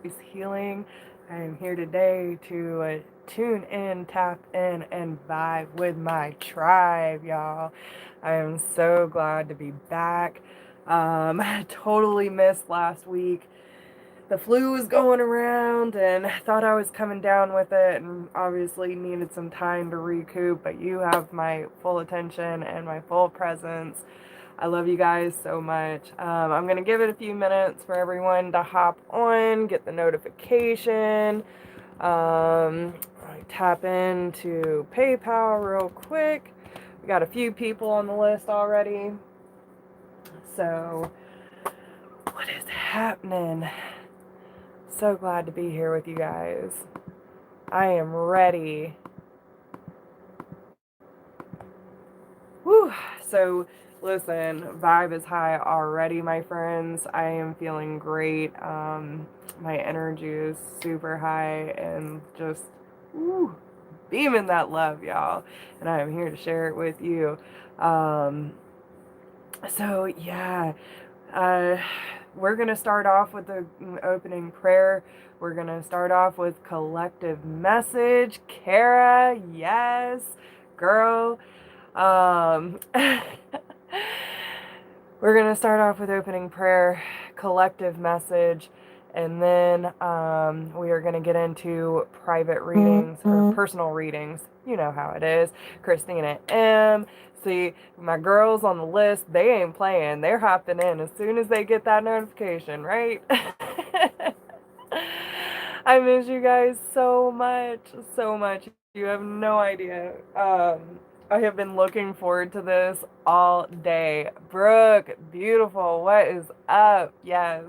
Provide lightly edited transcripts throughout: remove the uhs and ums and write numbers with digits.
is healing. I am here today to tune in, tap in, and vibe with my tribe, y'all. I am so glad to be back. I totally missed last week. The flu was going around and I thought I was coming down with it and obviously needed some time to recoup, but you have my full attention and my full presence. I love you guys so much. I'm going to give it a few minutes for everyone to hop on, get the notification. I tap into PayPal real quick. We got a few people on the list already. So, what is happening? So glad to be here with you guys. I am ready. Whew. So, listen, vibe is high already, my friends. I am feeling great. My energy is super high and just beaming that love, y'all. And I am here to share it with you. So, yeah, uh, we're going to start off with the opening prayer. We're going to start off with collective message. Kara, yes, girl. We're going to start off with opening prayer, collective message, and then we are going to get into private readings or personal readings. You know how it is. Christina M. See, my girls on the list, they ain't playing. They're hopping in as soon as they get that notification, right? I miss you guys so much, so much. You have no idea. I have been looking forward to this all day. Brooke, beautiful. What is up? Yes.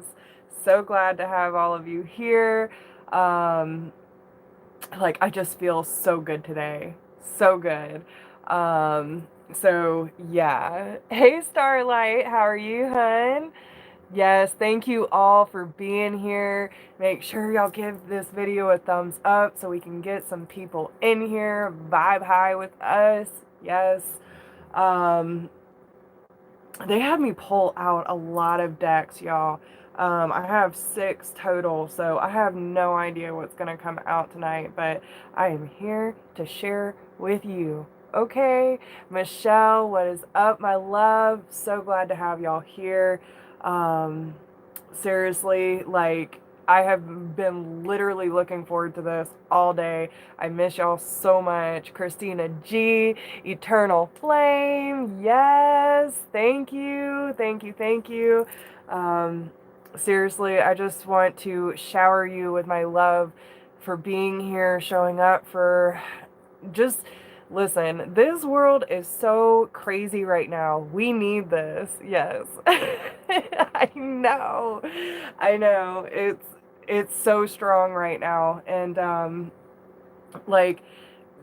So glad to have all of you here. I just feel so good today. So good. So yeah. Hey Starlight, how are you, hun? Yes, thank you all for being here. Make sure y'all give this video a thumbs up so we can get some people in here, vibe high with us. Yes. Um, they had me pull out a lot of decks, y'all. I have 6 total, so I have no idea what's going to come out tonight, but I am here to share with you. Okay, Michelle, what is up, my love? So glad to have y'all here. Um, Seriously, I have been literally looking forward to this all day. I miss y'all so much. Christina G, Eternal Flame, yes, thank you, thank you, thank you. Seriously, I just want to shower you with my love for being here, showing up, for just listen, this world is so crazy right now. We need this. Yes. I know. I know. It's so strong right now. And like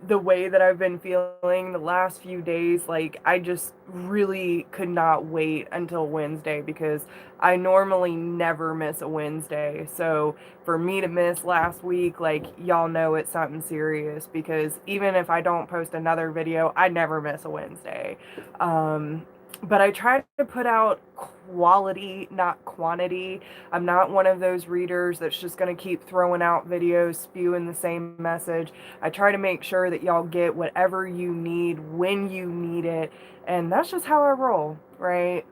the way that I've been feeling the last few days, I just really could not wait until Wednesday because I normally never miss a Wednesday. So for me to miss last week, y'all know it's something serious because even if I don't post another video, I never miss a Wednesday. But I try to put out quality, not quantity. I'm not one of those readers that's just going to keep throwing out videos, spewing the same message. I try to make sure that y'all get whatever you need when you need it. And that's just how I roll, right?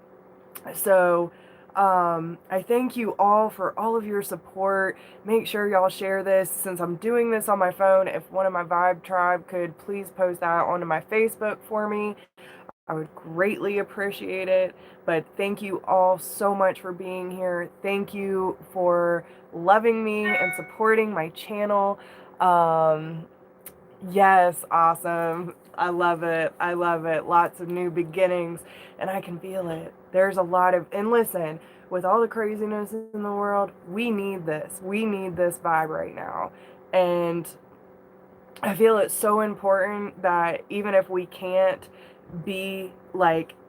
So, I thank you all for all of your support. Make sure y'all share this. Since I'm doing this on my phone, if one of my Vibe Tribe could please post that onto my Facebook for me, I would greatly appreciate it. But thank you all so much for being here. Thank you for loving me and supporting my channel. Yes, awesome. I love it. I love it. Lots of new beginnings, and I can feel it. There's a lot of, and listen, with all the craziness in the world, we need this. We need this vibe right now. And I feel it's so important that even if we can't be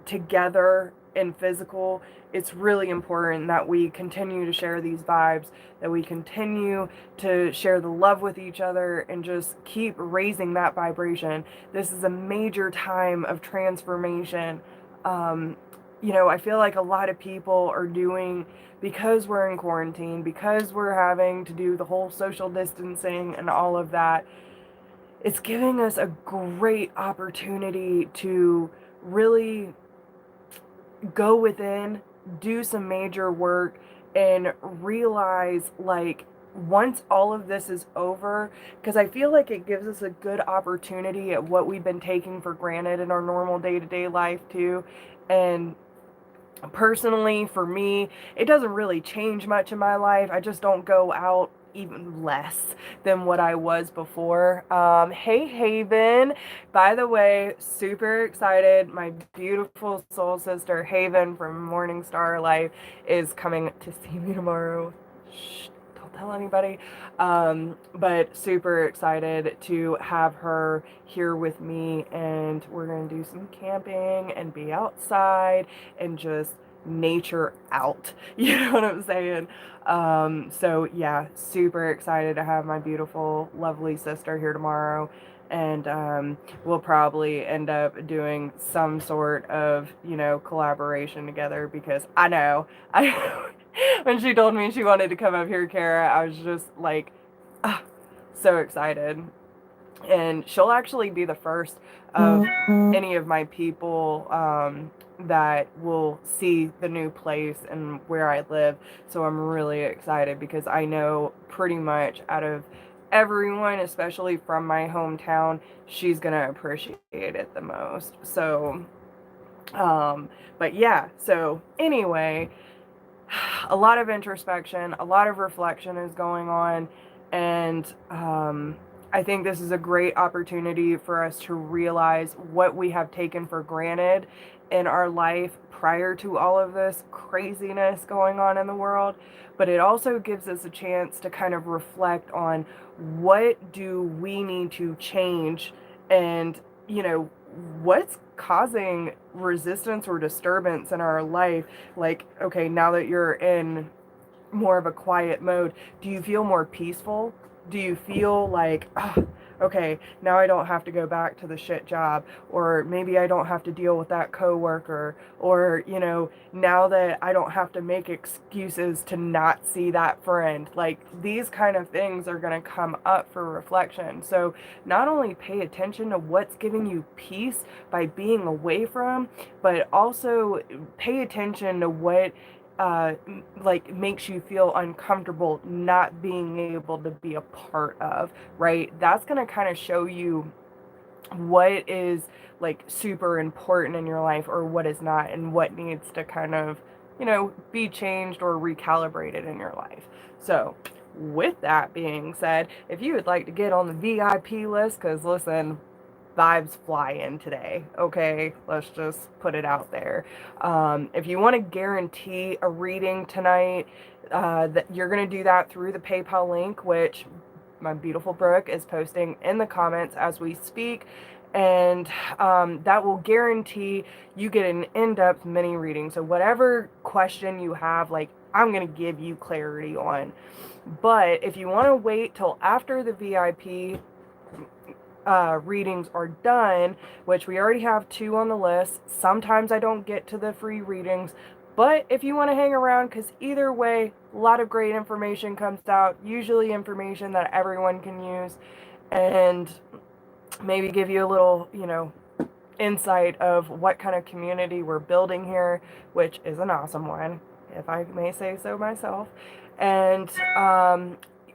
together in physical, it's really important that we continue to share these vibes, that we continue to share the love with each other and just keep raising that vibration. This is a major time of transformation. I feel like a lot of people are doing because we're in quarantine, because we're having to do the whole social distancing and all of that, it's giving us a great opportunity to really go within, do some major work, and realize, like, once all of this is over, because I feel like it gives us a good opportunity at what we've been taking for granted in our normal day-to-day life too. And personally, for me, it doesn't really change much in my life. I just don't go out even less than what I was before. Hey, Haven. By the way, super excited. My beautiful soul sister, Haven from Morning Star Life, is coming to see me tomorrow. Shh, don't tell anybody. But super excited to have her here with me, and we're going to do some camping and be outside and just nature out. You know what I'm saying? So yeah, super excited to have my beautiful, lovely sister here tomorrow. And we'll probably end up doing some sort of, collaboration together, because I when she told me she wanted to come up here, Kara, I was just like, ah, so excited. And she'll actually be the first of any of my people that will see the new place and where I live. So I'm really excited, because I know pretty much out of everyone, especially from my hometown, she's gonna appreciate it the most. So but yeah, so anyway, a lot of introspection, a lot of reflection is going on, and I think this is a great opportunity for us to realize what we have taken for granted in our life prior to all of this craziness going on in the world. But it also gives us a chance to kind of reflect on, what do we need to change, and, what's causing resistance or disturbance in our life. Like, okay, now that you're in more of a quiet mode, do you feel more peaceful? Do you feel like, oh, okay, now I don't have to go back to the shit job, or maybe I don't have to deal with that coworker, or, now that I don't have to make excuses to not see that friend. Like, these kind of things are going to come up for reflection. So not only pay attention to what's giving you peace by being away from, but also pay attention to what like makes you feel uncomfortable not being able to be a part of, right? That's going to kind of show you what is like super important in your life, or what is not, and what needs to kind of, be changed or recalibrated in your life. So with that being said, if you would like to get on the VIP list, because listen, vibes fly in today, okay? Let's just put it out there. If you want to guarantee a reading tonight, that you're going to do that through the PayPal link, which my beautiful Brooke is posting in the comments as we speak. And that will guarantee you get an in-depth mini reading. So whatever question you have, like, I'm going to give you clarity on. But if you want to wait till after the VIP readings are done, which we already have 2 on the list. Sometimes I don't get to the free readings, but if you want to hang around, because either way, a lot of great information comes out, usually information that everyone can use, and maybe give you a little, insight of what kind of community we're building here, which is an awesome one, if I may say so myself. And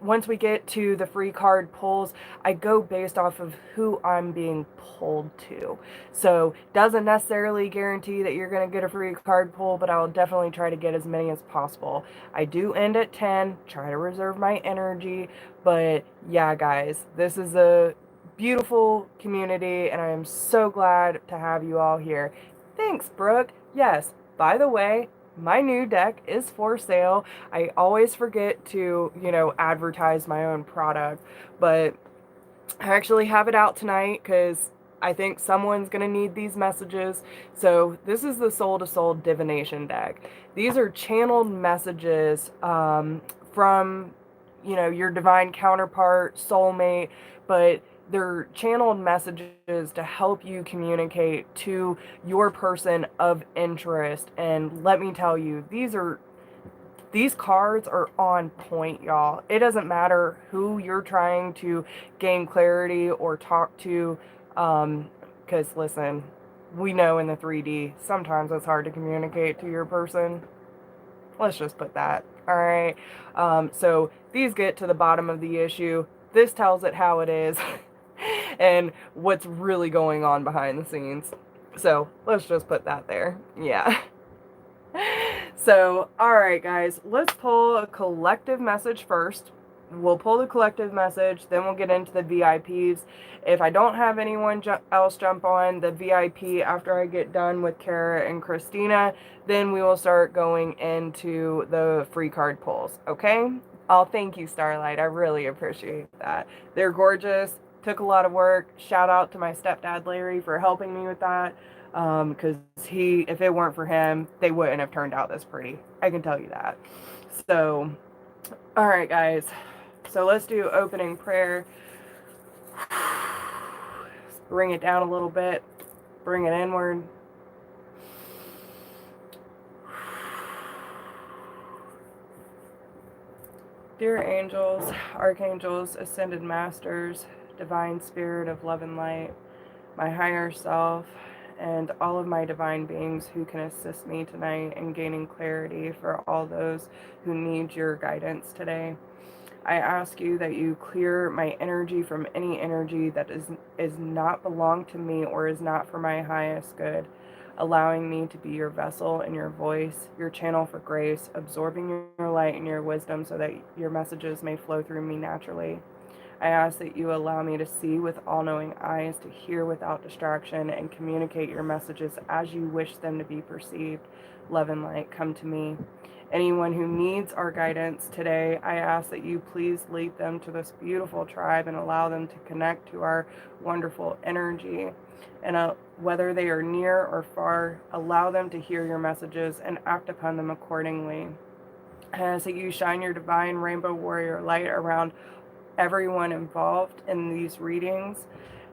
once we get to the free card pulls, I go based off of who I'm being pulled to. So doesn't necessarily guarantee that you're going to get a free card pull, but I'll definitely try to get as many as possible. I do end at 10, try to reserve my energy, but yeah, guys, this is a beautiful community, and I am so glad to have you all here. Thanks, Brooke. Yes, by the way, my new deck is for sale. I always forget to, advertise my own product, but I actually have it out tonight because I think someone's going to need these messages. So this is the Soul to Soul Divination deck. These are channeled messages from, your divine counterpart, soulmate, but they're channeled messages to help you communicate to your person of interest. And let me tell you, these are These cards are on point, y'all. It doesn't matter who you're trying to gain clarity or talk to, because listen, we know in the 3D, sometimes it's hard to communicate to your person. Let's just put that. All right. So these get to the bottom of the issue. This tells it how it is and what's really going on behind the scenes. So let's just put that there. Yeah. So, all right, guys, let's pull a collective message first. We'll pull the collective message, then we'll get into the VIPs. If I don't have anyone else jump on the VIP after I get done with Kara and Christina, then we will start going into the free card pulls, okay? Oh, thank you, Starlight. I really appreciate that. They're gorgeous. Took a lot of work. Shout out to my stepdad, Larry, for helping me with that. Because if it weren't for him, they wouldn't have turned out this pretty. I can tell you that. So, all right, guys. So let's do opening prayer. Bring it down a little bit. Bring it inward. Dear angels, archangels, ascended masters, divine spirit of love and light, my higher self, and all of my divine beings who can assist me tonight in gaining clarity for all those who need your guidance today. I ask you that you clear my energy from any energy that is not belong to me or is not for my highest good, allowing me to be your vessel and your voice, your channel for grace, absorbing your light and your wisdom so that your messages may flow through me naturally. I ask that you allow me to see with all-knowing eyes, to hear without distraction, and communicate your messages as you wish them to be perceived. Love and light, come to me. Anyone who needs our guidance today, I ask that you please lead them to this beautiful tribe and allow them to connect to our wonderful energy. And whether they are near or far, allow them to hear your messages and act upon them accordingly. I ask that you shine your divine rainbow warrior light around everyone involved in these readings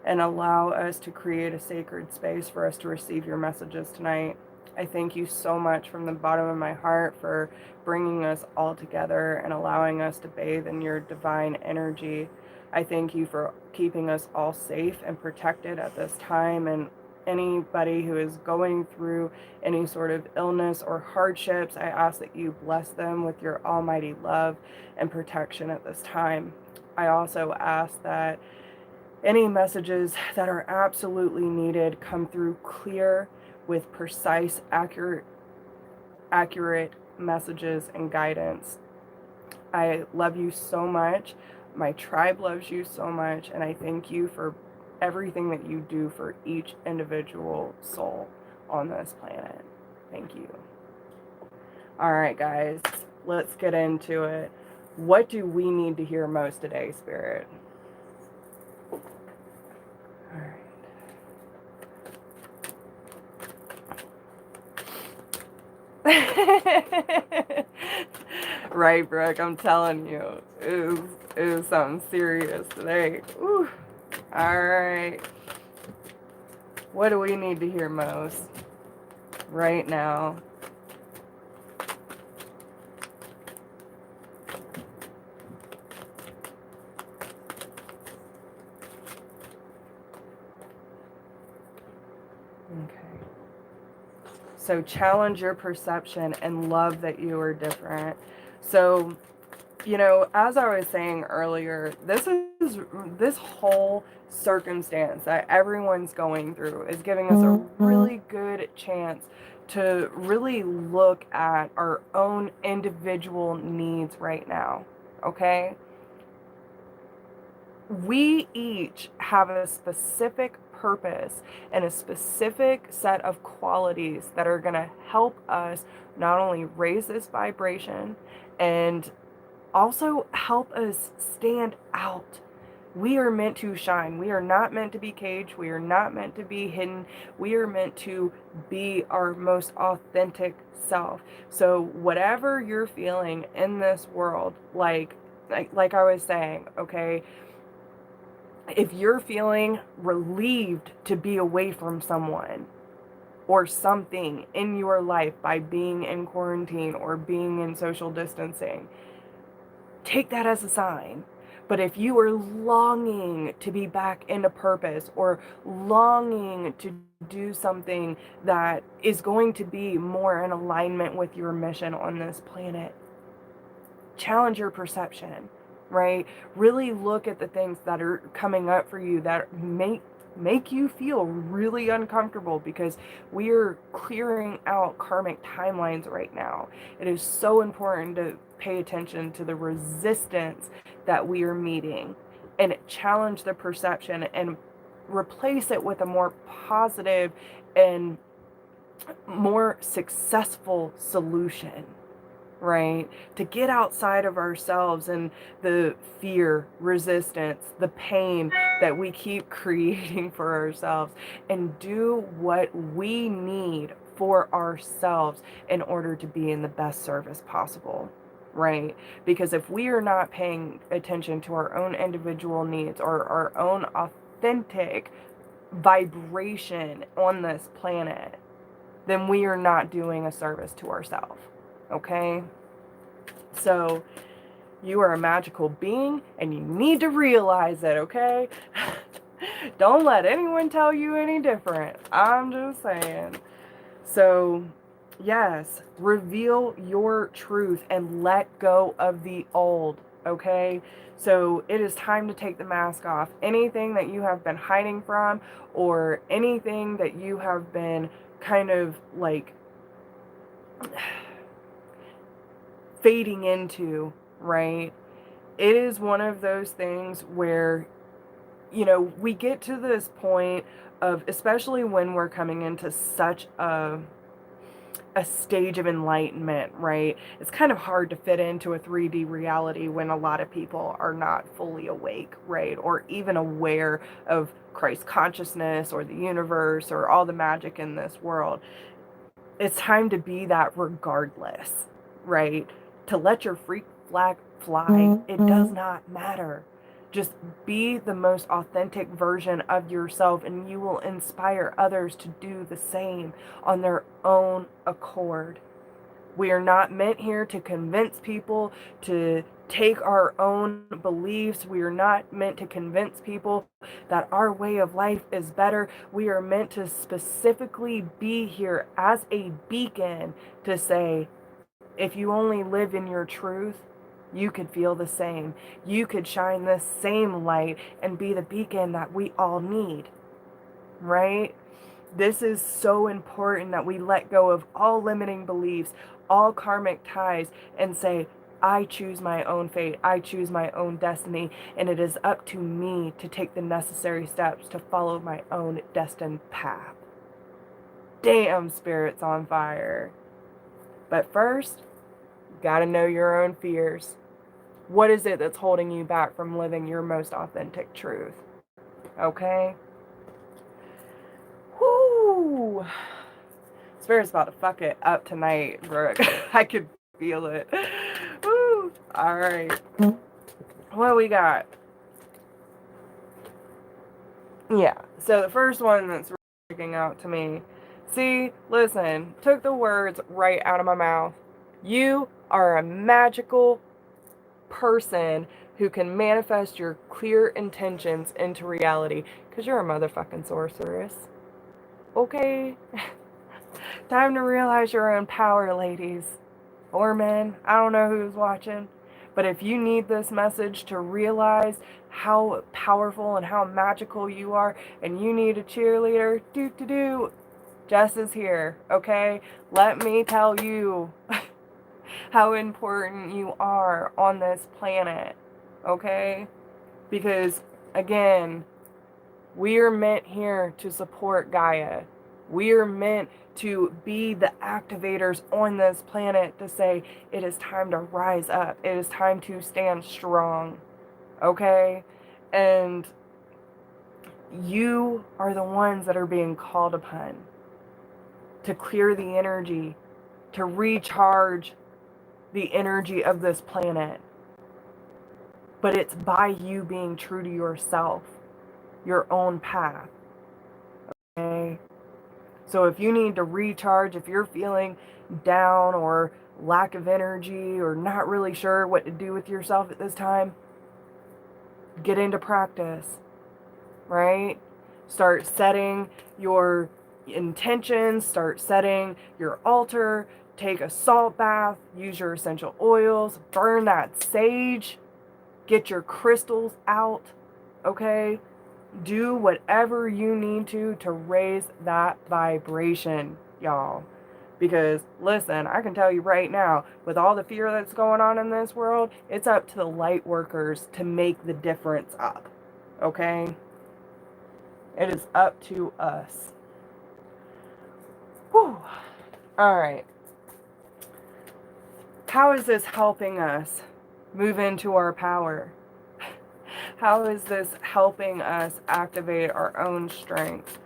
and allow us to create a sacred space for us to receive your messages tonight. I thank you so much from the bottom of my heart for bringing us all together and allowing us to bathe in your divine energy. I thank you for keeping us all safe and protected at this time, and anybody who is going through any sort of illness or hardships, I ask that you bless them with your almighty love and protection at this time. I also ask that any messages that are absolutely needed come through clear with precise, accurate messages and guidance. I love you so much. My tribe loves you so much, and I thank you for everything that you do for each individual soul on this planet. Thank you. All right, guys, let's get into it. What do we need to hear most today, Spirit? All right. Right, Brooke, I'm telling you, it was something serious today. Ooh. All right. What do we need to hear most right now? Okay. So challenge your perception and love that you are different. So, as I was saying earlier, this whole circumstance that everyone's going through is giving us a really good chance to really look at our own individual needs right now. Okay? We each have a specific purpose and a specific set of qualities that are going to help us not only raise this vibration and also help us stand out. We are meant to shine. We are not meant to be caged. We are not meant to be hidden. We are meant to be our most authentic self. So whatever you're feeling in this world, like I was saying, okay, if you're feeling relieved to be away from someone, or something in your life by being in quarantine or being in social distancing, take that as a sign. But if you are longing to be back into purpose or longing to do something that is going to be more in alignment with your mission on this planet, challenge your perception, right? Really look at the things that are coming up for you that make you feel really uncomfortable, because we are clearing out karmic timelines right now. It is so important to pay attention to the resistance that we are meeting and challenge the perception and replace it with a more positive and more successful solution, right? To get outside of ourselves and the fear, resistance, the pain that we keep creating for ourselves, and do what we need for ourselves in order to be in the best service possible, right? Because if we are not paying attention to our own individual needs or our own authentic vibration on this planet, then we are not doing a service to ourselves. Okay? So, you are a magical being and you need to realize it, okay? Don't let anyone tell you any different. I'm just saying. So, yes, reveal your truth and let go of the old, okay? So, it is time to take the mask off. Anything that you have been hiding from, or anything that you have been kind of like fading into, right? It is one of those things where, you know, we get to this point of, especially when we're coming into such a stage of enlightenment, right? It's kind of hard to fit into a 3D reality when a lot of people are not fully awake, right? Or even aware of Christ consciousness or the universe or all the magic in this world. It's time to be that regardless, right? To let your freak flag fly. It does not matter. Just be the most authentic version of yourself, and you will inspire others to do the same on their own accord. We are not meant here to convince people to take our own beliefs. We are not meant to convince people that our way of life is better. We are meant to specifically be here as a beacon to say, if you only live in your truth, you could feel the same. You could shine this same light and be the beacon that we all need, right? This is so important that we let go of all limiting beliefs, all karmic ties, and say, I choose my own fate. I choose my own destiny. And it is up to me to take the necessary steps to follow my own destined path. Damn, spirit's on fire. But first, you gotta know your own fears. What is it that's holding you back from living your most authentic truth? Okay? Whoo! Spirit's about to fuck it up tonight, Brooke. I could feel it. Woo! Alright. What do we got? Yeah. So the first one that's sticking out to me. See, listen, took the words right out of my mouth. You are a magical person who can manifest your clear intentions into reality, because you're a motherfucking sorceress. Okay? Time to realize your own power, ladies. Or men. I don't know who's watching. But if you need this message to realize how powerful and how magical you are, and you need a cheerleader, Jess is here, okay? Let me tell you how important you are on this planet, okay? Because, again, we are meant here to support Gaia. We are meant to be the activators on this planet to say, it is time to rise up. It is time to stand strong, okay? And you are the ones that are being called upon to clear the energy, to recharge the energy of this planet. But it's by you being true to yourself, your own path. Okay? So if you need to recharge, if you're feeling down or lack of energy or not really sure what to do with yourself at this time, get into practice, right? Start setting your intentions, start setting your altar, take a salt bath, use your essential oils, burn that sage, get your crystals out, okay? Do whatever you need to raise that vibration, y'all. Because, listen, I can tell you right now, with all the fear that's going on in this world, it's up to the light workers to make the difference up, okay? It is up to us. Whew. All right. How is this helping us move into our power? How is this helping us activate our own strength?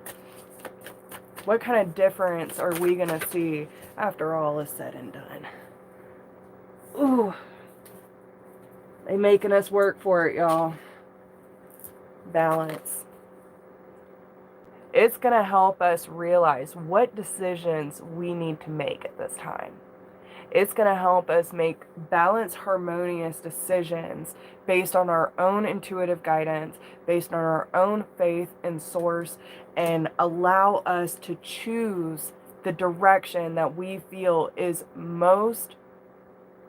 What kind of difference are we going to see after all is said and done? Ooh. They making us work for it, y'all. Balance. It's going to help us realize what decisions we need to make at this time. It's going to help us make balanced, harmonious decisions based on our own intuitive guidance, based on our own faith and source, and allow us to choose the direction that we feel is most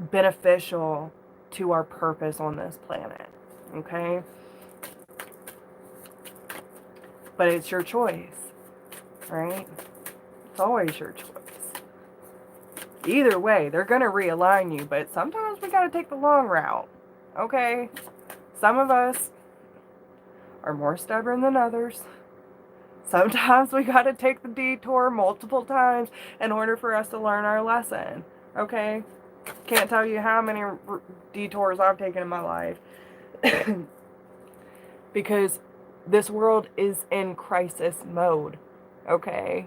beneficial to our purpose on this planet. Okay? But it's your choice, right? It's always your choice. Either way, they're going to realign you, but sometimes we got to take the long route, okay? Some of us are more stubborn than others. Sometimes we got to take the detour multiple times in order for us to learn our lesson, okay? Can't tell you how many detours I've taken in my life. Because this world is in crisis mode, okay?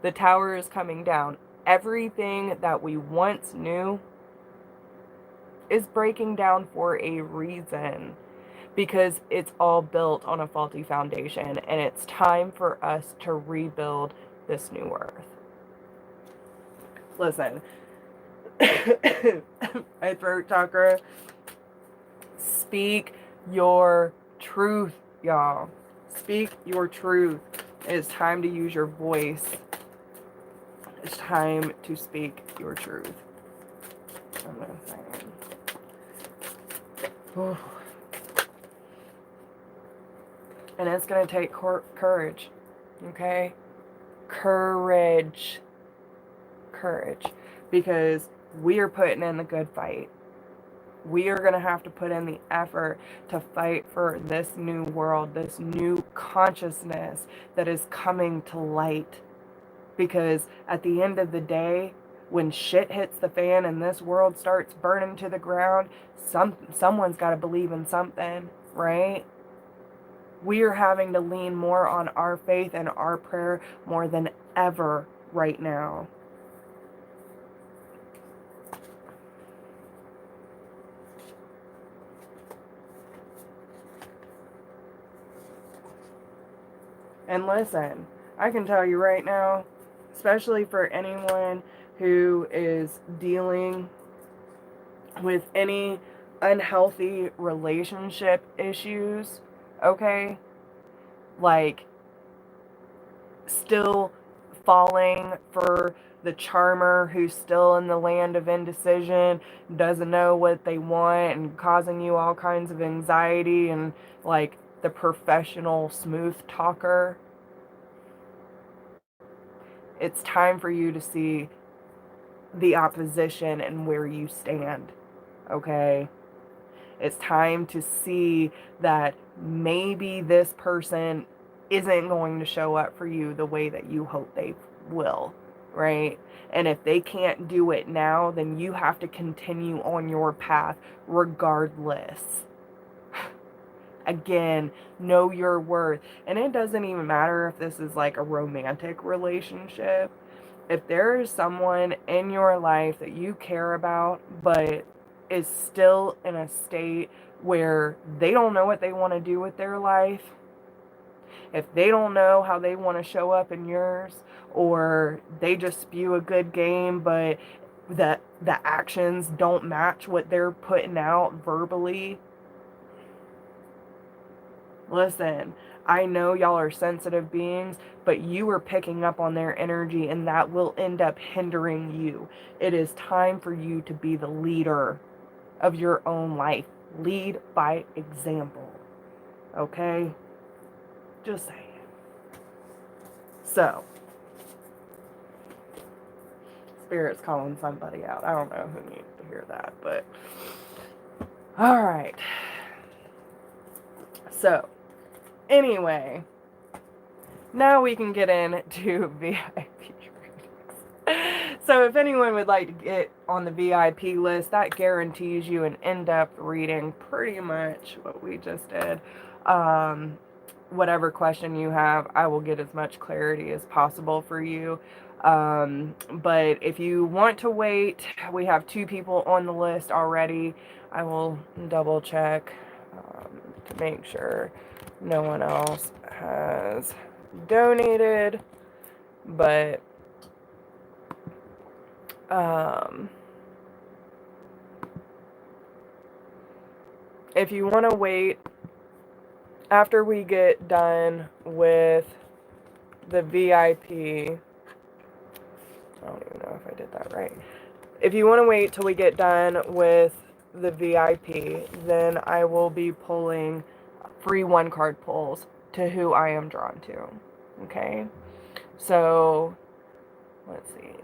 The tower is coming down. Everything that we once knew is breaking down for a reason, because it's all built on a faulty foundation, and it's time for us to rebuild this new earth. Listen, my throat chakra, speak your truth, y'all. Speak your truth. It is time to use your voice. It's time to speak your truth. I'm gonna say it. And it's gonna take courage, okay? Courage. Because we are putting in the good fight. We are gonna have to put in the effort to fight for this new world, this new consciousness that is coming to light. Because at the end of the day, when shit hits the fan and this world starts burning to the ground, someone's got to believe in something, right? We are having to lean more on our faith and our prayer more than ever right now. And listen, I can tell you right now, especially for anyone who is dealing with any unhealthy relationship issues, okay? Like, still falling for the charmer who's still in the land of indecision, doesn't know what they want, and causing you all kinds of anxiety, and like the professional smooth talker. It's time for you to see the opposition and where you stand, okay? It's time to see that maybe this person isn't going to show up for you the way that you hope they will, right? And if they can't do it now, then you have to continue on your path regardless. Again, know your worth. And it doesn't even matter if this is like a romantic relationship. If there is someone in your life that you care about, but is still in a state where they don't know what they want to do with their life, if they don't know how they want to show up in yours, or they just spew a good game, but the actions don't match what they're putting out verbally. Listen, I know y'all are sensitive beings, but you are picking up on their energy, and that will end up hindering you. It is time for you to be the leader of your own life. Lead by example. Okay? Just saying. So, Spirit's calling somebody out. I don't know who needs to hear that, but alright. So, anyway, now we can get into VIP readings. So if anyone would like to get on the VIP list, that guarantees you an in-depth reading, pretty much what we just did. Whatever question you have, I will get as much clarity as possible for you. But if you want to wait, we have 2 people on the list already. I will double check to make sure no one else has donated, but if you want to wait after we get done with the VIP, I don't even know if I did that right. If you want to wait till we get done with the VIP, then I will be pulling free 1-card pulls to who I am drawn to. Okay? So, let's see.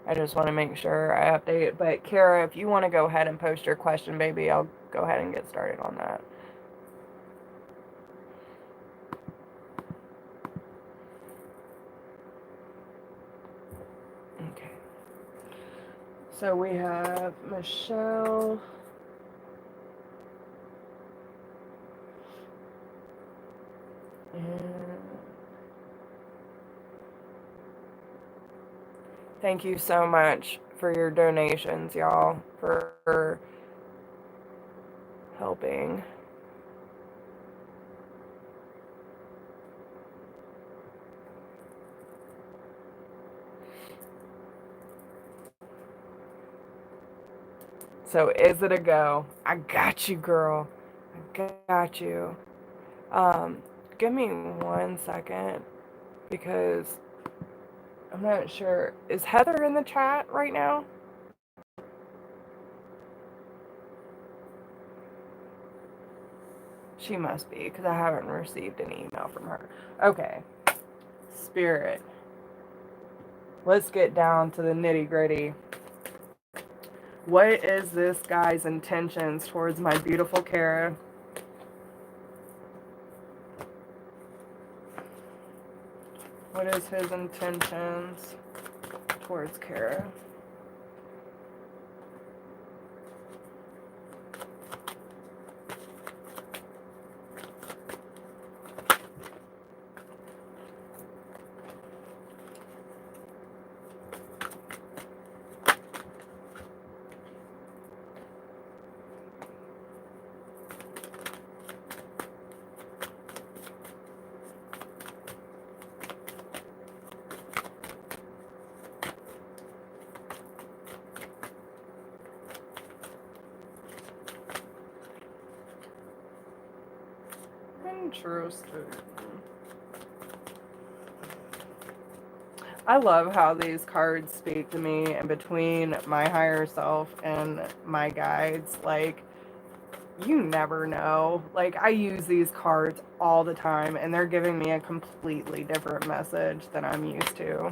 I just want to make sure I update it. But Kara, if you want to go ahead and post your question, baby, I'll go ahead and get started on that. Okay. So we have Michelle. Thank you so much for your donations, y'all, for helping. So is it a go? I got you, girl. I got you. Give me 1 second, because I'm not sure. Is Heather in the chat right now? She must be, because I haven't received an email from her. Okay. Spirit. Let's get down to the nitty-gritty. What is this guy's intentions towards my beautiful Kara? What is his intentions towards Kara? Interesting. I love how these cards speak to me, and between my higher self and my guides, like, you never know. Like, I use these cards all the time, and they're giving me a completely different message than I'm used to.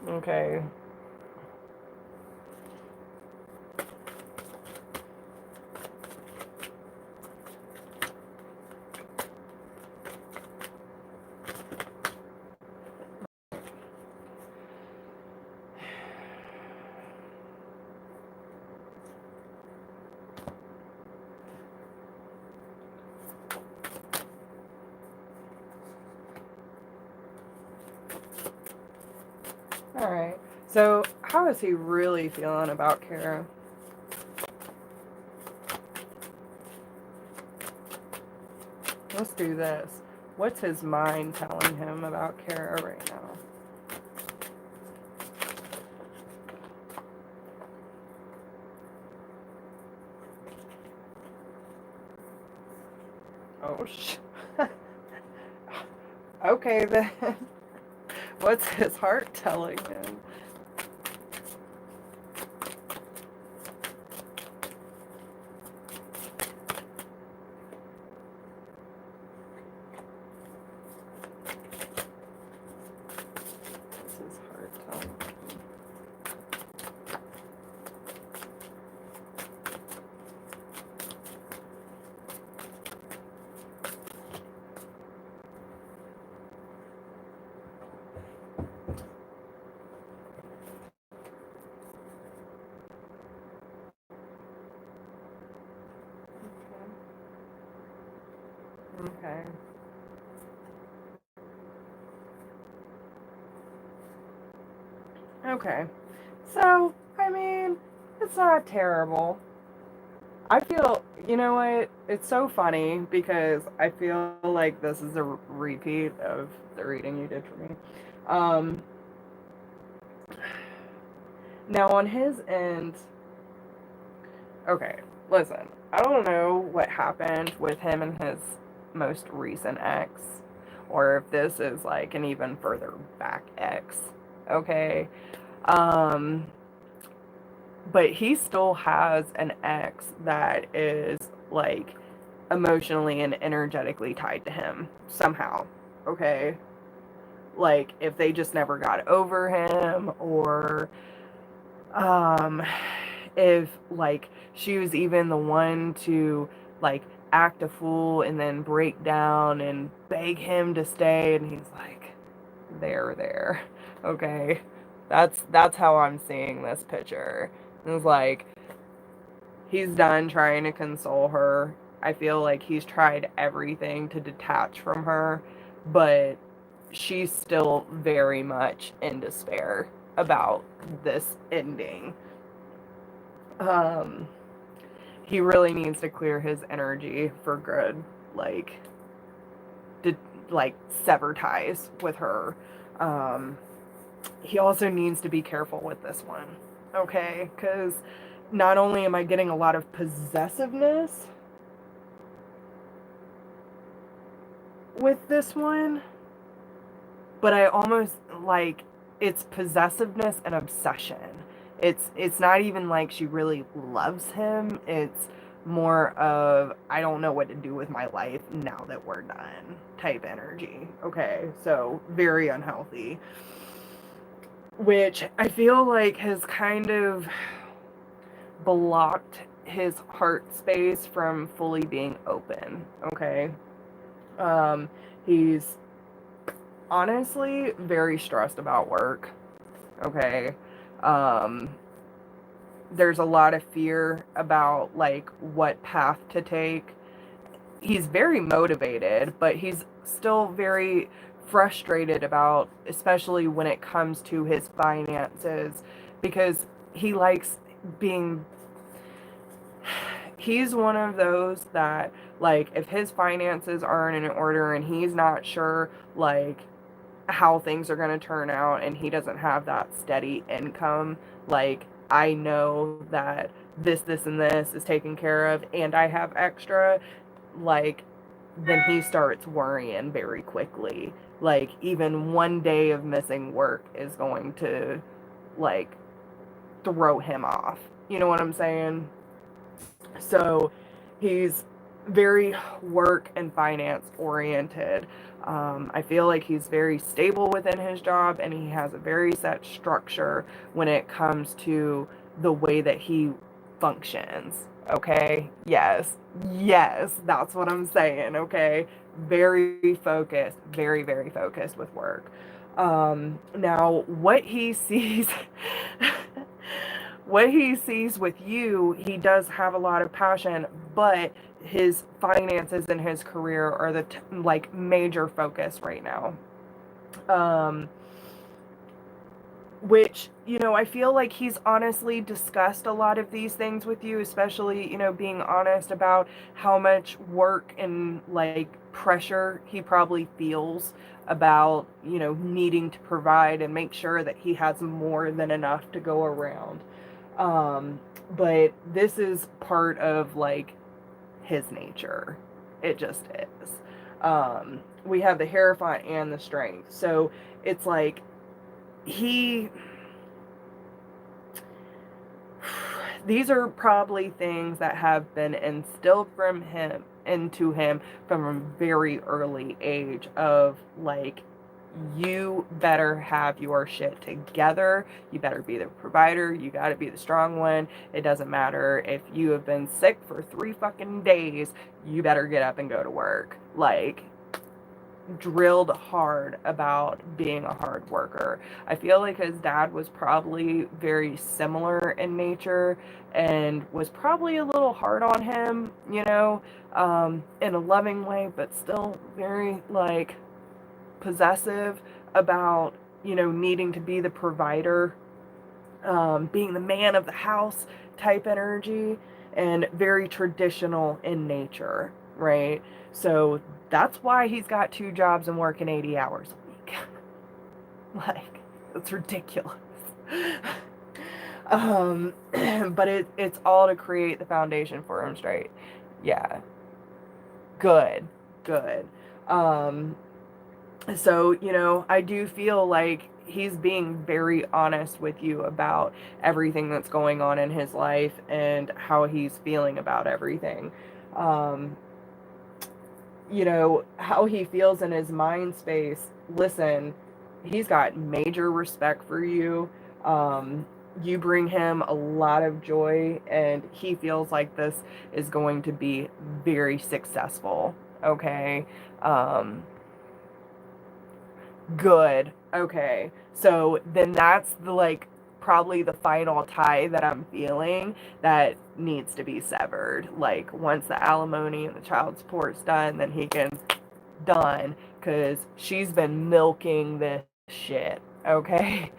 Okay. Alright, so how is he really feeling about Kara? Let's do this. What's his mind telling him about Kara right now? Oh, okay then. What's his heart telling him? What's his heart telling him? Okay. Okay. So, I mean, it's not terrible. I feel, you know what? It's so funny because I feel like this is a repeat of the reading you did for me. Um, Now, on his end, okay, listen, I don't know what happened with him and his most recent ex, or if this is like an even further back ex, okay? Um, but he still has an ex that is like emotionally and energetically tied to him somehow, okay? Like if they just never got over him, or um if like she was even the one to like act a fool and then break down and beg him to stay, and he's like, there, okay? That's how I'm seeing this picture. It's like he's done trying to console her. I feel like he's tried everything to detach from her, but she's still very much in despair about this ending. Um, he really needs to clear his energy for good, like to like sever ties with her. Um, he also needs to be careful with this one, okay? Because not only am I getting a lot of possessiveness with this one, but I almost like it's possessiveness and obsession. It's not even like she really loves him. It's more of I don't know what to do with my life now that we're done type energy. Okay, so very unhealthy, which I feel like has kind of blocked his heart space from fully being open. Okay, um, he's honestly very stressed about work. Okay. Um, there's a lot of fear about like what path to take. He's very motivated, but he's still very frustrated about, especially when it comes to his finances, because he likes being, he's one of those that like if his finances aren't in order and he's not sure like how things are going to turn out and he doesn't have that steady income, like I know that this and this is taken care of and I have extra, like then he starts worrying very quickly. Like even one day of missing work is going to like throw him off, you know what I'm saying? So he's very work and finance oriented. I feel like he's very stable within his job and he has a very set structure when it comes to the way that he functions. Okay? Yes, that's what I'm saying. Okay? Very focused, very focused with work. Now, what he sees. What he sees with you, he does have a lot of passion, but his finances and his career are the like major focus right now. Um, which, you know, I feel like he's honestly discussed a lot of these things with you, especially, you know, being honest about how much work and like pressure he probably feels about, you know, needing to provide and make sure that he has more than enough to go around. Um, but this is part of like his nature. It just is. We have the Hierophant and the Strength. So it's like these are probably things that have been instilled into him from a very early age of like, you better have your shit together. You better be the provider. You got to be the strong one. It doesn't matter if you have been sick for 3 fucking days. You better get up and go to work. Like, drilled hard about being a hard worker. I feel like his dad was probably very similar in nature and was probably a little hard on him, you know, in a loving way, but still very like possessive about, you know, needing to be the provider, being the man of the house type energy, and very traditional in nature, right? So that's why he's got 2 jobs and working 80 hours a week. Like, it's ridiculous. But it's all to create the foundation for him straight. Yeah. Good. So, you know, I do feel like he's being very honest with you about everything that's going on in his life and how he's feeling about everything. You know, how he feels in his mind space. Listen, he's got major respect for you. You bring him a lot of joy, and he feels like this is going to be very successful. Okay. Good. Okay. So then that's the like probably the final tie that I'm feeling that needs to be severed. Like, once the alimony and the child support's done, then he can done, because she's been milking this shit. Okay.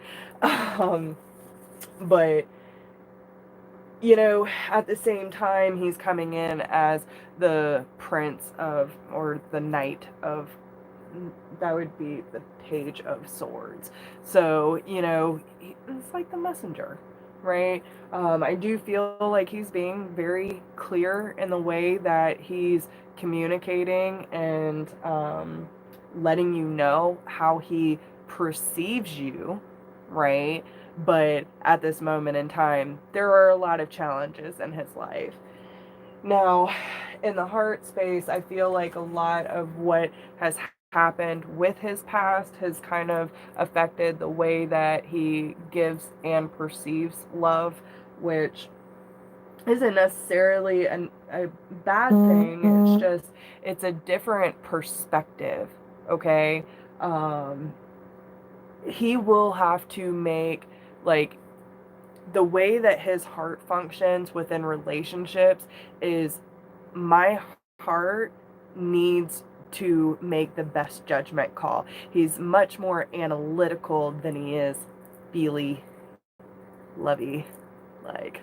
But you know, at the same time, he's coming in as the prince of, or the knight of, that would be the page of swords. So, you know, it's like the messenger, right? I do feel like he's being very clear in the way that he's communicating and letting you know how he perceives you, right? But at this moment in time, there are a lot of challenges in his life. Now, in the heart space, I feel like a lot of what has happened with his past has kind of affected the way that he gives and perceives love, which isn't necessarily a bad thing. It's just, it's a different perspective, okay? He will have to make, like, the way that his heart functions within relationships is, my heart needs to make the best judgment call. He's much more analytical than he is feely, lovey, like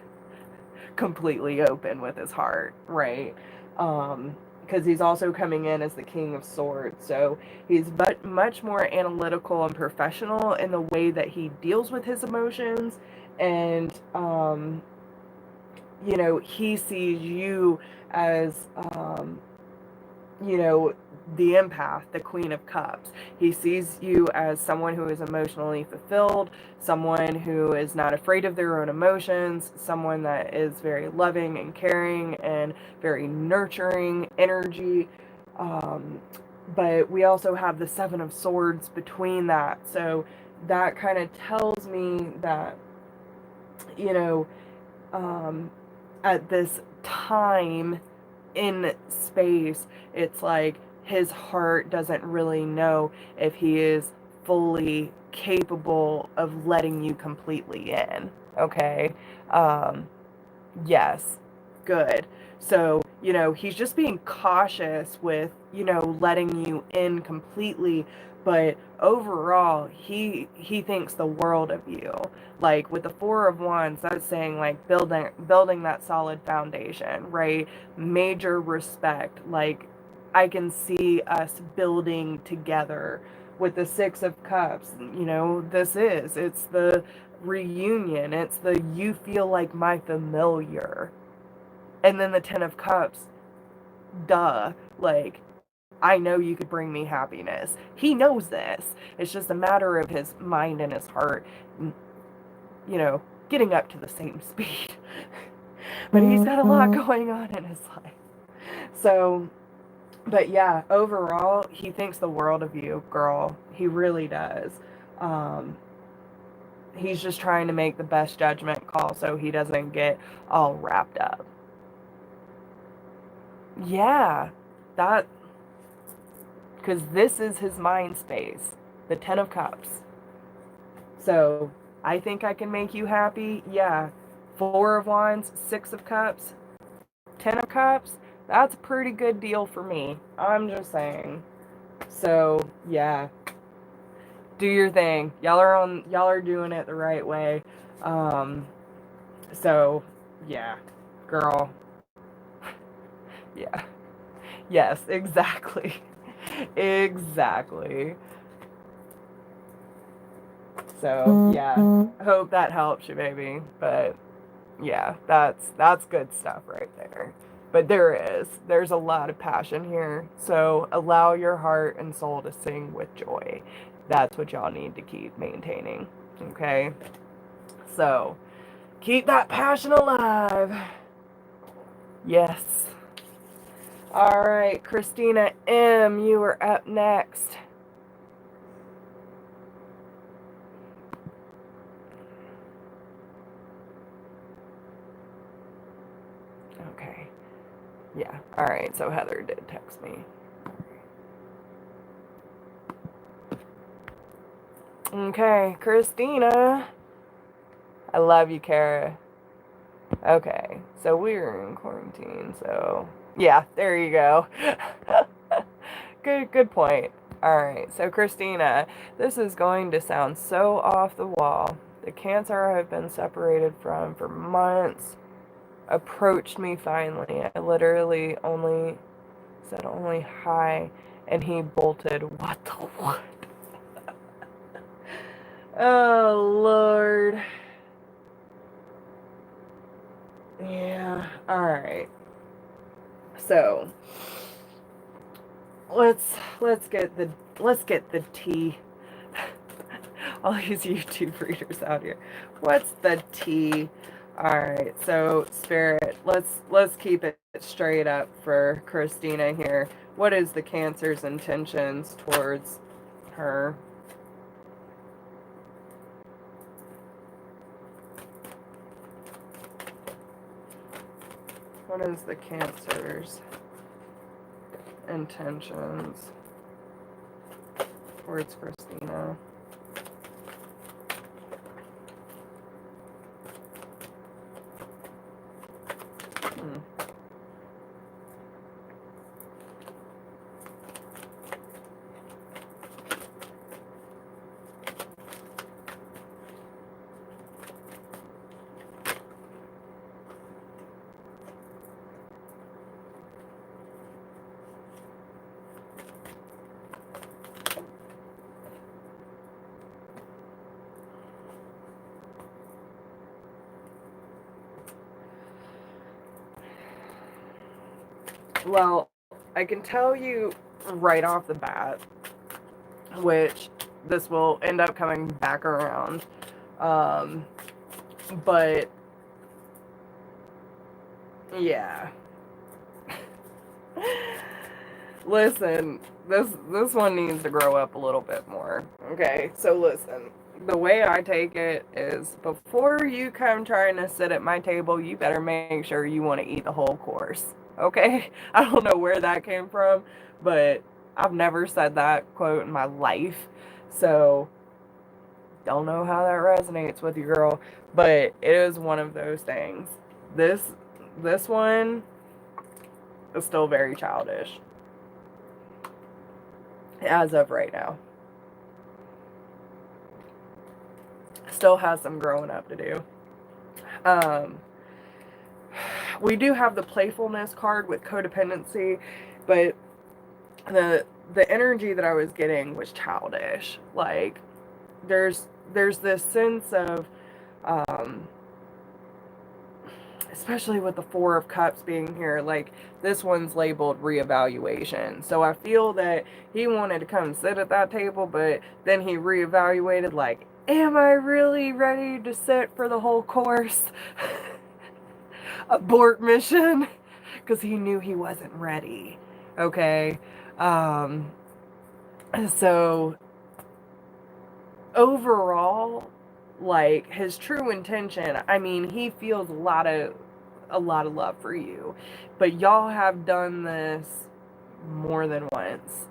completely open with his heart, right? Because he's also coming in as the King of Swords, so he's much more analytical and professional in the way that he deals with his emotions, and you know, he sees you as you know, the empath, the Queen of Cups. He sees you as someone who is emotionally fulfilled, someone who is not afraid of their own emotions, someone that is very loving and caring and very nurturing energy. But we also have the Seven of Swords between that. So that kind of tells me that, you know, at this time in space, it's like his heart doesn't really know if he is fully capable of letting you completely in. Okay. Yes. Good. So, you know, he's just being cautious with, you know, letting you in completely, but overall, he thinks the world of you. Like, with the Four of Wands, that's saying like building that solid foundation, right? Major respect. Like, I can see us building together. With the Six of Cups, you know, it's the reunion. It's the, you feel like my familiar. And then the Ten of Cups, duh. Like, I know you could bring me happiness. He knows this. It's just a matter of his mind and his heart, you know, getting up to the same speed. But he's got a lot going on in his life. So, but yeah, overall, he thinks the world of you, girl. He really does. He's just trying to make the best judgment call so he doesn't get all wrapped up. Yeah, that, because this is his mind space, the Ten of Cups. So, I think I can make you happy. Yeah. Four of Wands, Six of Cups, Ten of Cups. That's a pretty good deal for me. I'm just saying. So, yeah. Do your thing. Y'all are doing it the right way. So, yeah. Girl. Yeah. Yes, exactly. Exactly. So, yeah. Hope that helps you, baby. But yeah, that's good stuff right there. But there's a lot of passion here. So allow your heart and soul to sing with joy. That's what y'all need to keep maintaining. Okay? So keep that passion alive. Yes. All right, Christina M., you are up next. Okay. Yeah. All right. So Heather did text me. Okay, Christina. I love you, Kara. Okay, so we're in quarantine, so yeah, there you go. Good point. Alright, so Christina, this is going to sound so off the wall. The Cancer I've been separated from for months approached me finally. I literally said only hi, and he bolted. What the what? Oh, Lord. Yeah, alright. So let's get the tea. All these YouTube readers out here. What's the tea? Alright, so Spirit, let's keep it straight up for Christina here. What is the Cancer's intentions towards her? What is the Cancer's intentions towards Christina? Well, I can tell you right off the bat, which this will end up coming back around, but yeah. Listen, this one needs to grow up a little bit more. Okay, so listen. The way I take it is before you come trying to sit at my table, you better make sure you want to eat the whole course. Okay? I don't know where that came from, but I've never said that quote in my life. So, don't know how that resonates with you, girl, but it is one of those things. This one is still very childish as of right now. Still has some growing up to do. We do have the playfulness card with codependency, but the energy that I was getting was childish. Like there's this sense of especially with the Four of Cups being here, like this one's labeled reevaluation. So I feel that he wanted to come sit at that table, but then he reevaluated, like, am I really ready to sit for the whole course? Abort mission. Because he knew he wasn't ready. Okay. So overall, like, his true intention, I mean, he feels a lot of love for you, but y'all have done this more than once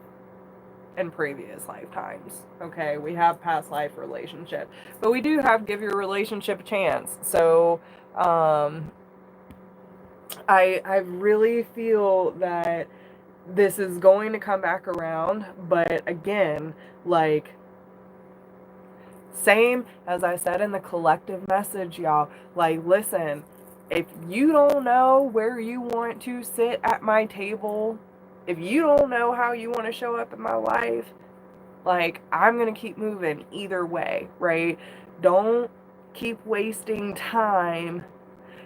in previous lifetimes. Okay, we have past life relationship, but we do have give your relationship a chance. So I really feel that this is going to come back around, but again, like, same as I said in the collective message, y'all. Like, listen, if you don't know where you want to sit at my table, if you don't know how you want to show up in my life, like, I'm going to keep moving either way, right? Don't keep wasting time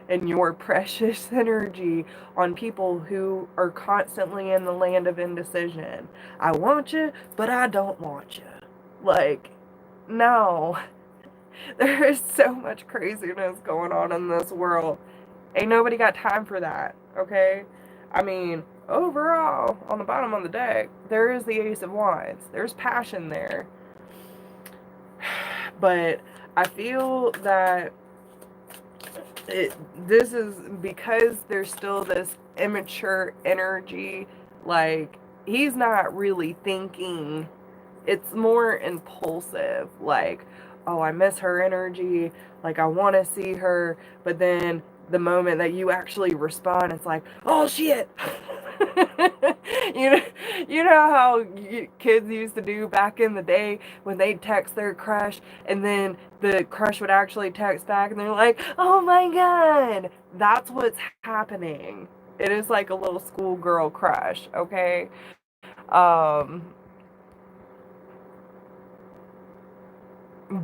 and your precious energy on people who are constantly in the land of indecision. I want you, but I don't want you. Like, no. There is so much craziness going on in this world. Ain't nobody got time for that, okay? I mean, overall, on the bottom of the deck, there is the Ace of Wands. There's passion there. But I feel that this is because there's still this immature energy. Like, he's not really thinking. It's more impulsive. Like, oh, I miss her energy. Like, I want to see her. But then the moment that you actually respond, it's like, oh shit. you know, you know how kids used to do back in the day when they'd text their crush, and then the crush would actually text back, and they're like, oh my god. That's what's happening. It is like a little schoolgirl crush, okay? Um,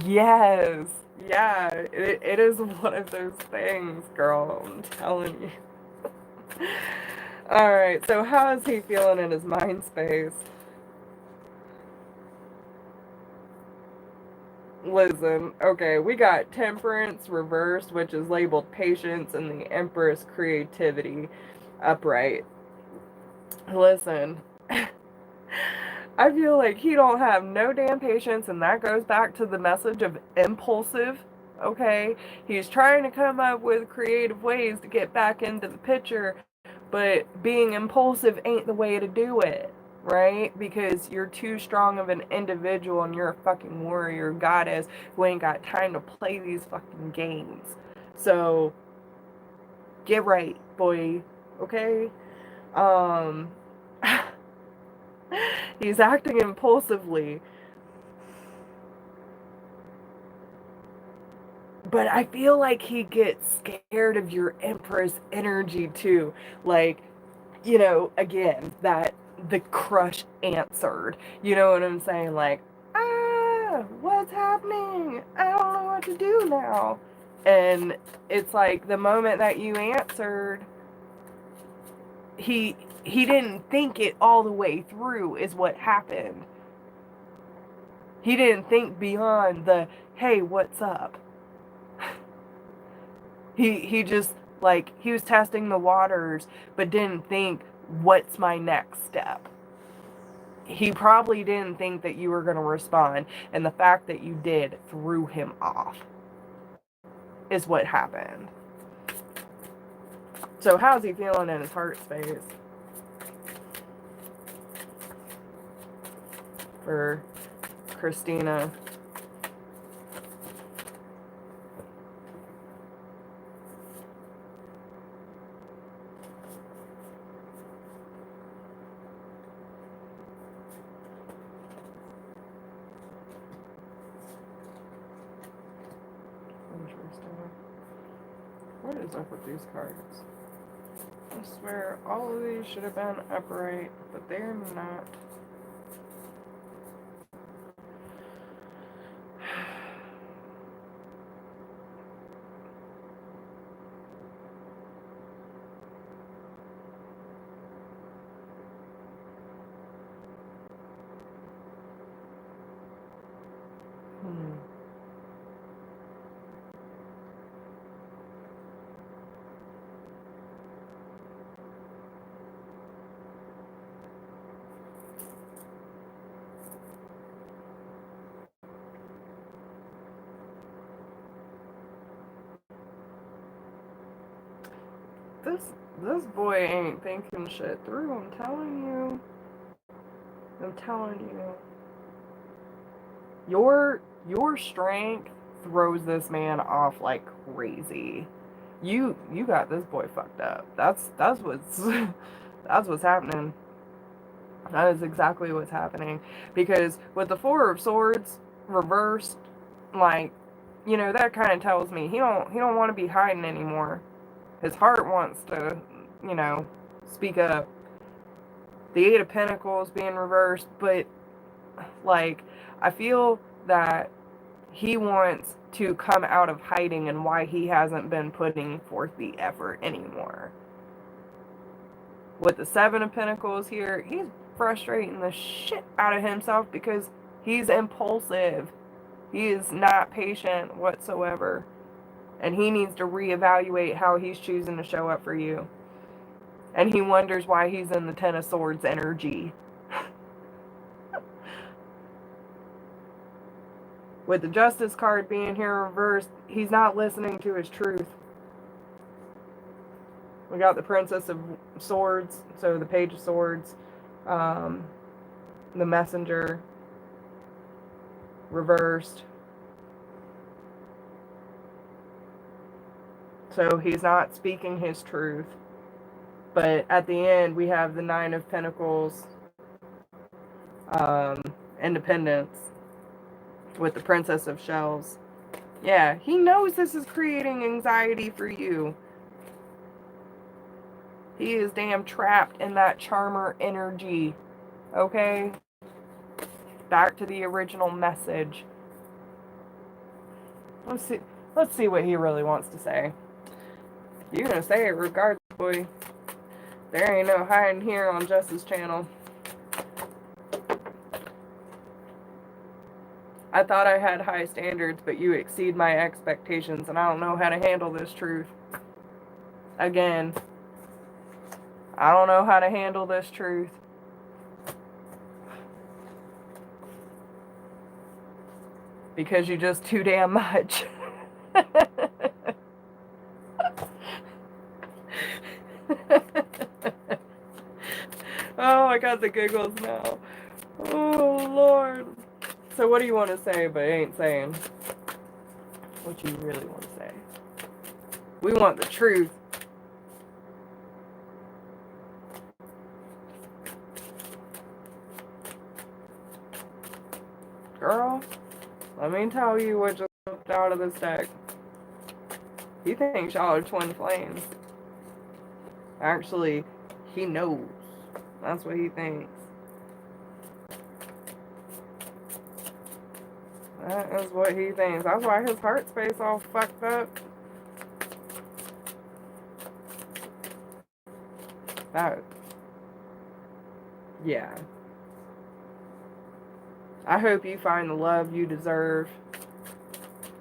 yes. Yeah, it is one of those things, girl. I'm telling you. Alright, so how is he feeling in his mind space? Listen, okay, we got Temperance reversed, which is labeled Patience, and the Empress Creativity upright. Listen, I feel like he don't have no damn patience, and that goes back to the message of impulsive, okay? He's trying to come up with creative ways to get back into the picture, but being impulsive ain't the way to do it, right? Because you're too strong of an individual, and you're a fucking warrior goddess who ain't got time to play these fucking games. So, get right, boy, okay? Um... He's acting impulsively. But I feel like he gets scared of your Empress energy too. Like, you know, again, that the crush answered. You know what I'm saying? Like, what's happening? I don't know what to do now. And it's like the moment that you answered, he didn't think it all the way through is what happened. He didn't think beyond the, hey, what's up? He just, like, he was testing the waters, but didn't think, what's my next step? He probably didn't think that you were going to respond, and the fact that you did threw him off is what happened. So how's he feeling in his heart space? For Christina. Interesting. What is up with these cards? I swear all of these should have been upright, but they're not. this boy ain't thinking shit through. I'm telling you. I'm telling you. Your strength throws this man off like crazy. You got this boy fucked up. That's what's that's what's happening. That is exactly what's happening. Because with the Four of Swords reversed, like, you know, that kind of tells me he don't want to be hiding anymore. His heart wants to, you know, speak up. The Eight of Pentacles being reversed, but like, I feel that he wants to come out of hiding and why he hasn't been putting forth the effort anymore. With the Seven of Pentacles here, he's frustrating the shit out of himself because he's impulsive. He is not patient whatsoever. And he needs to reevaluate how he's choosing to show up for you. And he wonders why he's in the Ten of Swords energy. With the Justice card being here reversed, he's not listening to his truth. We got the Princess of Swords, so the Page of Swords, the Messenger, reversed. So he's not speaking his truth. But at the end, we have the Nine of Pentacles, Independence, with the Princess of Shells. Yeah, he knows this is creating anxiety for you. He is damn trapped in that charmer energy. Okay? Back to the original message. Let's see what he really wants to say. You're gonna say it regardless, boy. There ain't no hiding here on Justice Channel. I thought I had high standards, but you exceed my expectations, and I don't know how to handle this truth. Again, I don't know how to handle this truth. Because you're just too damn much. Oh, I got the giggles now. Oh, Lord. So what do you want to say but ain't saying? What you really want to say? We want the truth. Girl, let me tell you what just slipped out of this deck. He thinks y'all are twin flames. Actually, he knows. That's what he thinks. That is what he thinks. That's why his heart space all fucked up. That, yeah. I hope you find the love you deserve.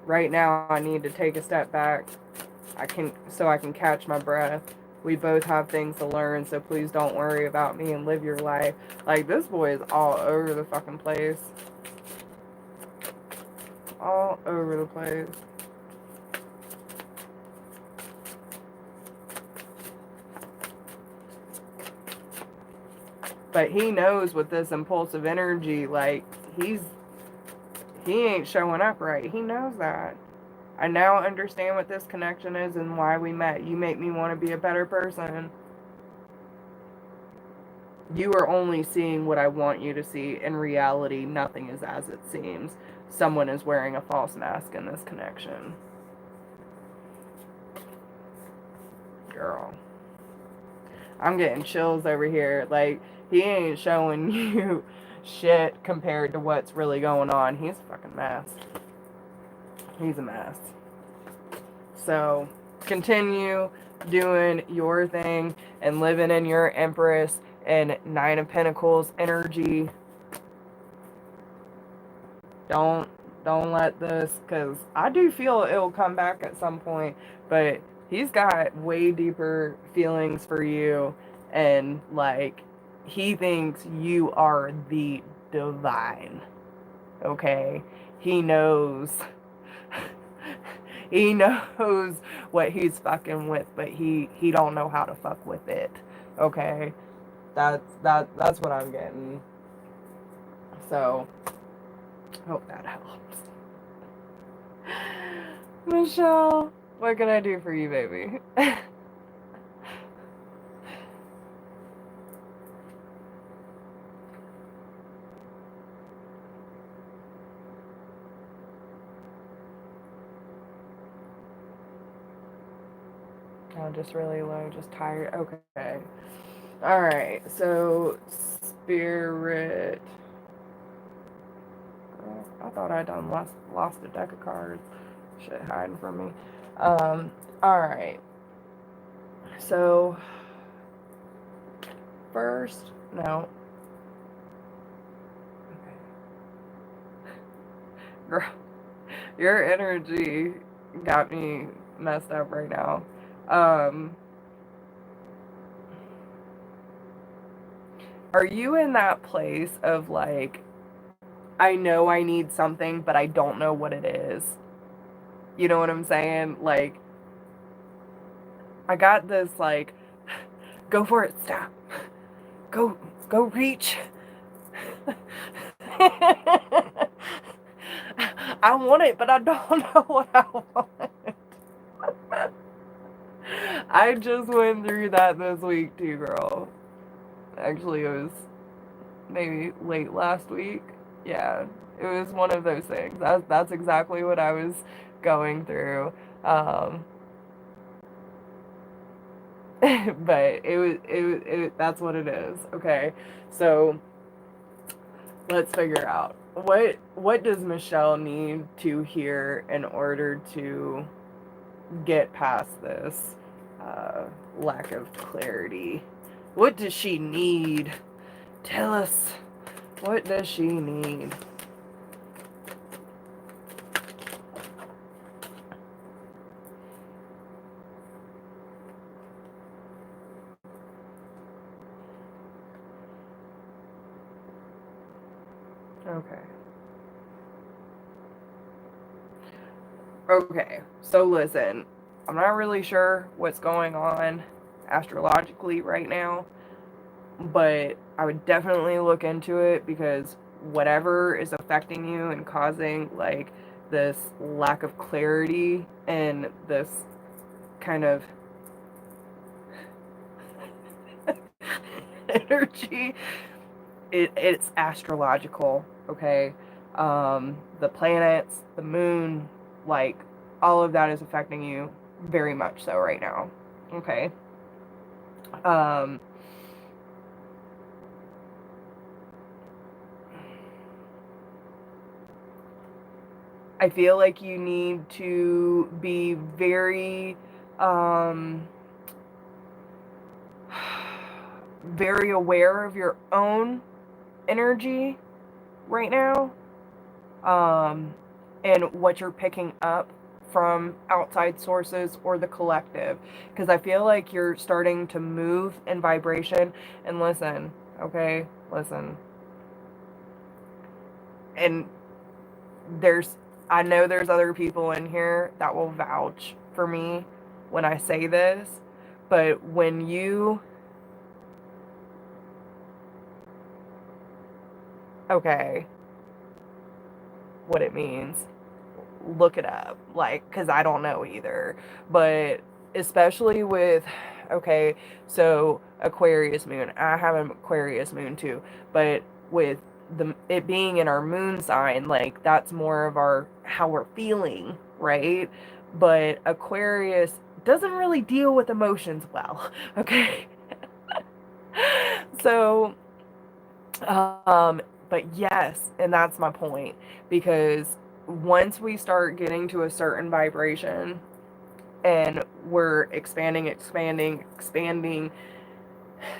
Right now, I need to take a step back. So I can catch my breath. We both have things to learn, so please don't worry about me and live your life. Like, this boy is all over the fucking place. All over the place. But he knows with this impulsive energy, like, he ain't showing up right. He knows that. I now understand what this connection is and why we met. You make me want to be a better person. You are only seeing what I want you to see. In reality, nothing is as it seems. Someone is wearing a false mask in this connection. Girl. I'm getting chills over here. Like, he ain't showing you shit compared to what's really going on. He's a fucking mess. He's a mess. So, continue doing your thing and living in your Empress and Nine of Pentacles energy. Don't let this, because I do feel it'll come back at some point, but he's got way deeper feelings for you, and like, he thinks you are the divine. Okay? He knows He knows what he's fucking with, but he don't know how to fuck with it. Okay? That's what I'm getting. So, hope that helps. Michelle, what can I do for you, baby? I'm just really low, just tired. Okay. Alright, so spirit. Girl, I thought I'd done lost a deck of cards. Shit hiding from me. Alright. So first, no. Okay. Girl, your energy got me messed up right now. Are you in that place of like, I know I need something, but I don't know what it is? You know what I'm saying? Like, I got this, like, go for it, stop. Go reach. I want it, but I don't know what I want. I just went through that this week too, girl. Actually, it was maybe late last week. Yeah, it was one of those things. That's exactly what I was going through. But that's what it is. Okay, so let's figure out what does Michelle need to hear in order to get past this lack of clarity. What does she need? Tell us, what does she need? Okay. Okay, so listen, I'm not really sure what's going on astrologically right now, but I would definitely look into it, because whatever is affecting you and causing like this lack of clarity and this kind of energy, it's astrological, okay? The planets, the moon, like all of that is affecting you very much so right now, okay? Um, I feel like you need to be very, very aware of your own energy right now, and what you're picking up from outside sources or the collective, because I feel like you're starting to move in vibration. And listen, okay, listen, and I know there's other people in here that will vouch for me when I say this, but when you, okay, what it means, look it up, like, because I don't know either. But especially with, okay, so Aquarius moon, I have an Aquarius moon too, but with it being in our moon sign, like that's more of our how we're feeling, right? But Aquarius doesn't really deal with emotions well. Okay. So but yes, and that's my point, because once we start getting to a certain vibration and we're expanding,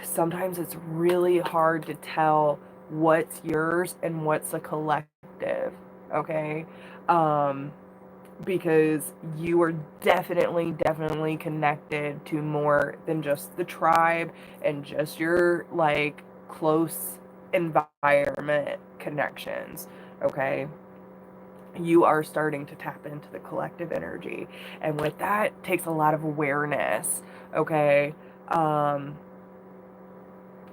sometimes it's really hard to tell what's yours and what's a collective, okay? Um, because you are definitely connected to more than just the tribe and just your like close environment connections, okay? you are starting to tap into the collective energy. And with that takes a lot of awareness, okay?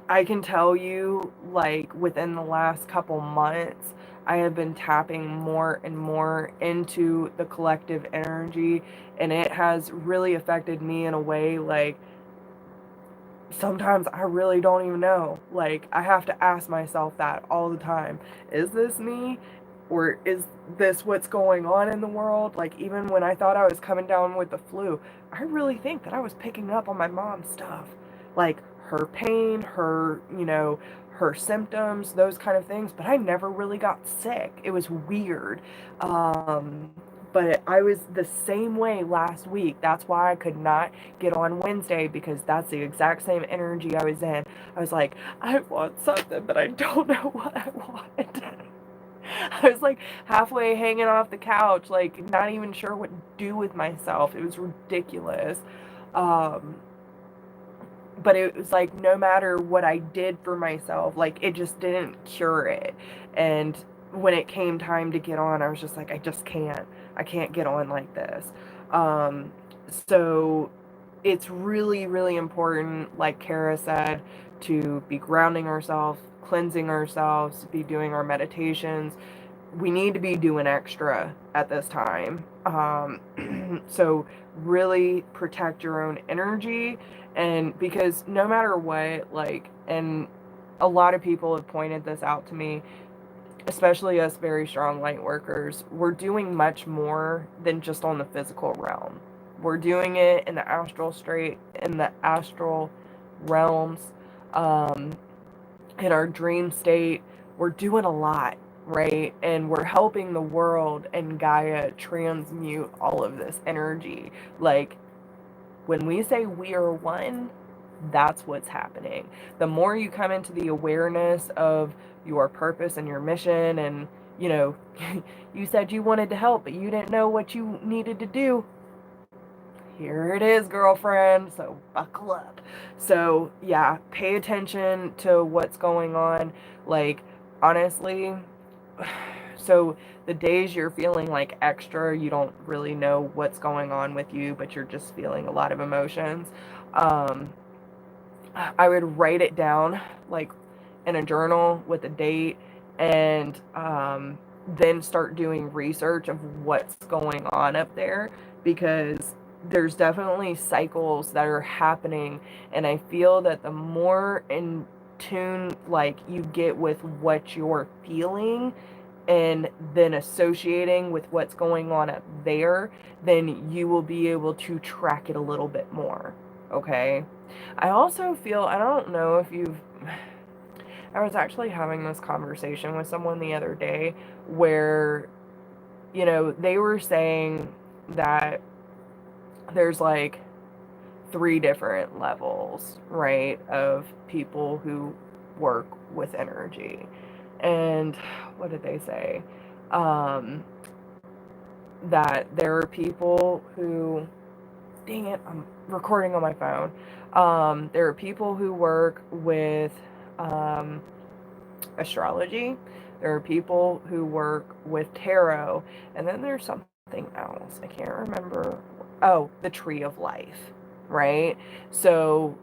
I can tell you, like, within the last couple months, I have been tapping more and more into the collective energy, and it has really affected me in a way, like, sometimes I really don't even know. Like, I have to ask myself that all the time. Is this me? Or is this what's going on in the world? Like, even when I thought I was coming down with the flu, I really think that I was picking up on my mom's stuff. Like, her pain, her symptoms, those kind of things. But I never really got sick. It was weird. But I was the same way last week. That's why I could not get on Wednesday, because that's the exact same energy I was in. I was like, I want something, but I don't know what I want. I was like halfway hanging off the couch, like not even sure what to do with myself. It was ridiculous. Um, but it was like no matter what I did for myself, like it just didn't cure it. And when it came time to get on, I was just like, I just can't. I can't get on like this. Um, so it's really, really important, like Kara said, to be grounding ourselves, cleansing ourselves, be doing our meditations. We need to be doing extra at this time. So really protect your own energy. And because no matter what, like, and a lot of people have pointed this out to me, especially us very strong light workers, we're doing much more than just on the physical realm. We're doing it in the astral realms, um, in our dream state. We're doing a lot, right? And we're helping the world and Gaia transmute all of this energy. Like, when we say we are one, that's what's happening. The more you come into the awareness of your purpose and your mission, and, you know, you said you wanted to help, but you didn't know what you needed to do. Here it is, girlfriend. So buckle up. So, yeah, pay attention to what's going on. Like, honestly, so the days you're feeling like extra, you don't really know what's going on with you, but you're just feeling a lot of emotions. Um, I would write it down, like, in a journal with a date, and then start doing research of what's going on up there, because there's definitely cycles that are happening, and I feel that the more in tune, like, you get with what you're feeling and then associating with what's going on up there, then you will be able to track it a little bit more. Okay? I also feel, I don't know if you've, I was actually having this conversation with someone the other day where, they were saying that there's like 3 different levels, right, of people who work with energy. And what did they say? Um, that there are people who, dang it, I'm recording on my phone. There are people who work with um, astrology. There are people who work with tarot. And then there's something else. I can't remember. Oh, the tree of life, right? So,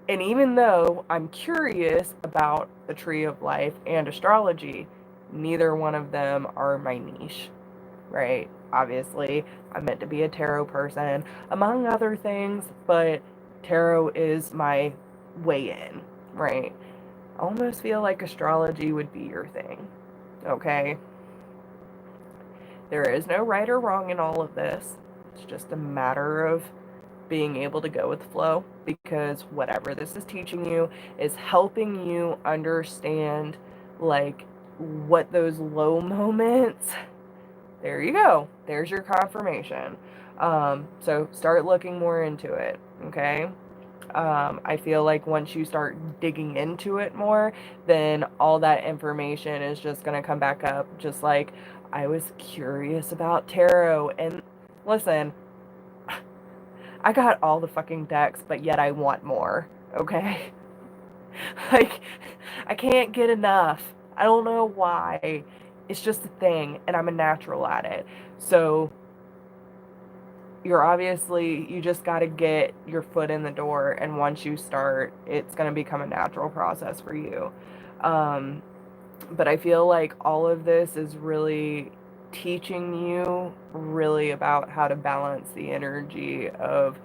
and even though I'm curious about the tree of life and astrology, neither one of them are my niche, right? Obviously, I'm meant to be a tarot person, among other things, but tarot is my way in, right? I almost feel like astrology would be your thing, okay? There is no right or wrong in all of this. It's just a matter of being able to go with the flow, because whatever this is teaching you is helping you understand, like, what those low moments, there you go. There's your confirmation. So start looking more into it, okay? I feel like once you start digging into it more, then all that information is just going to come back up. Just like I was curious about tarot. And listen, I got all the fucking decks, but yet I want more, okay? Like, I can't get enough. I don't know why. It's just a thing, and I'm a natural at it. So you just got to get your foot in the door, and once you start, it's going to become a natural process for you. But I feel like all of this is really teaching you really about how to balance the energy of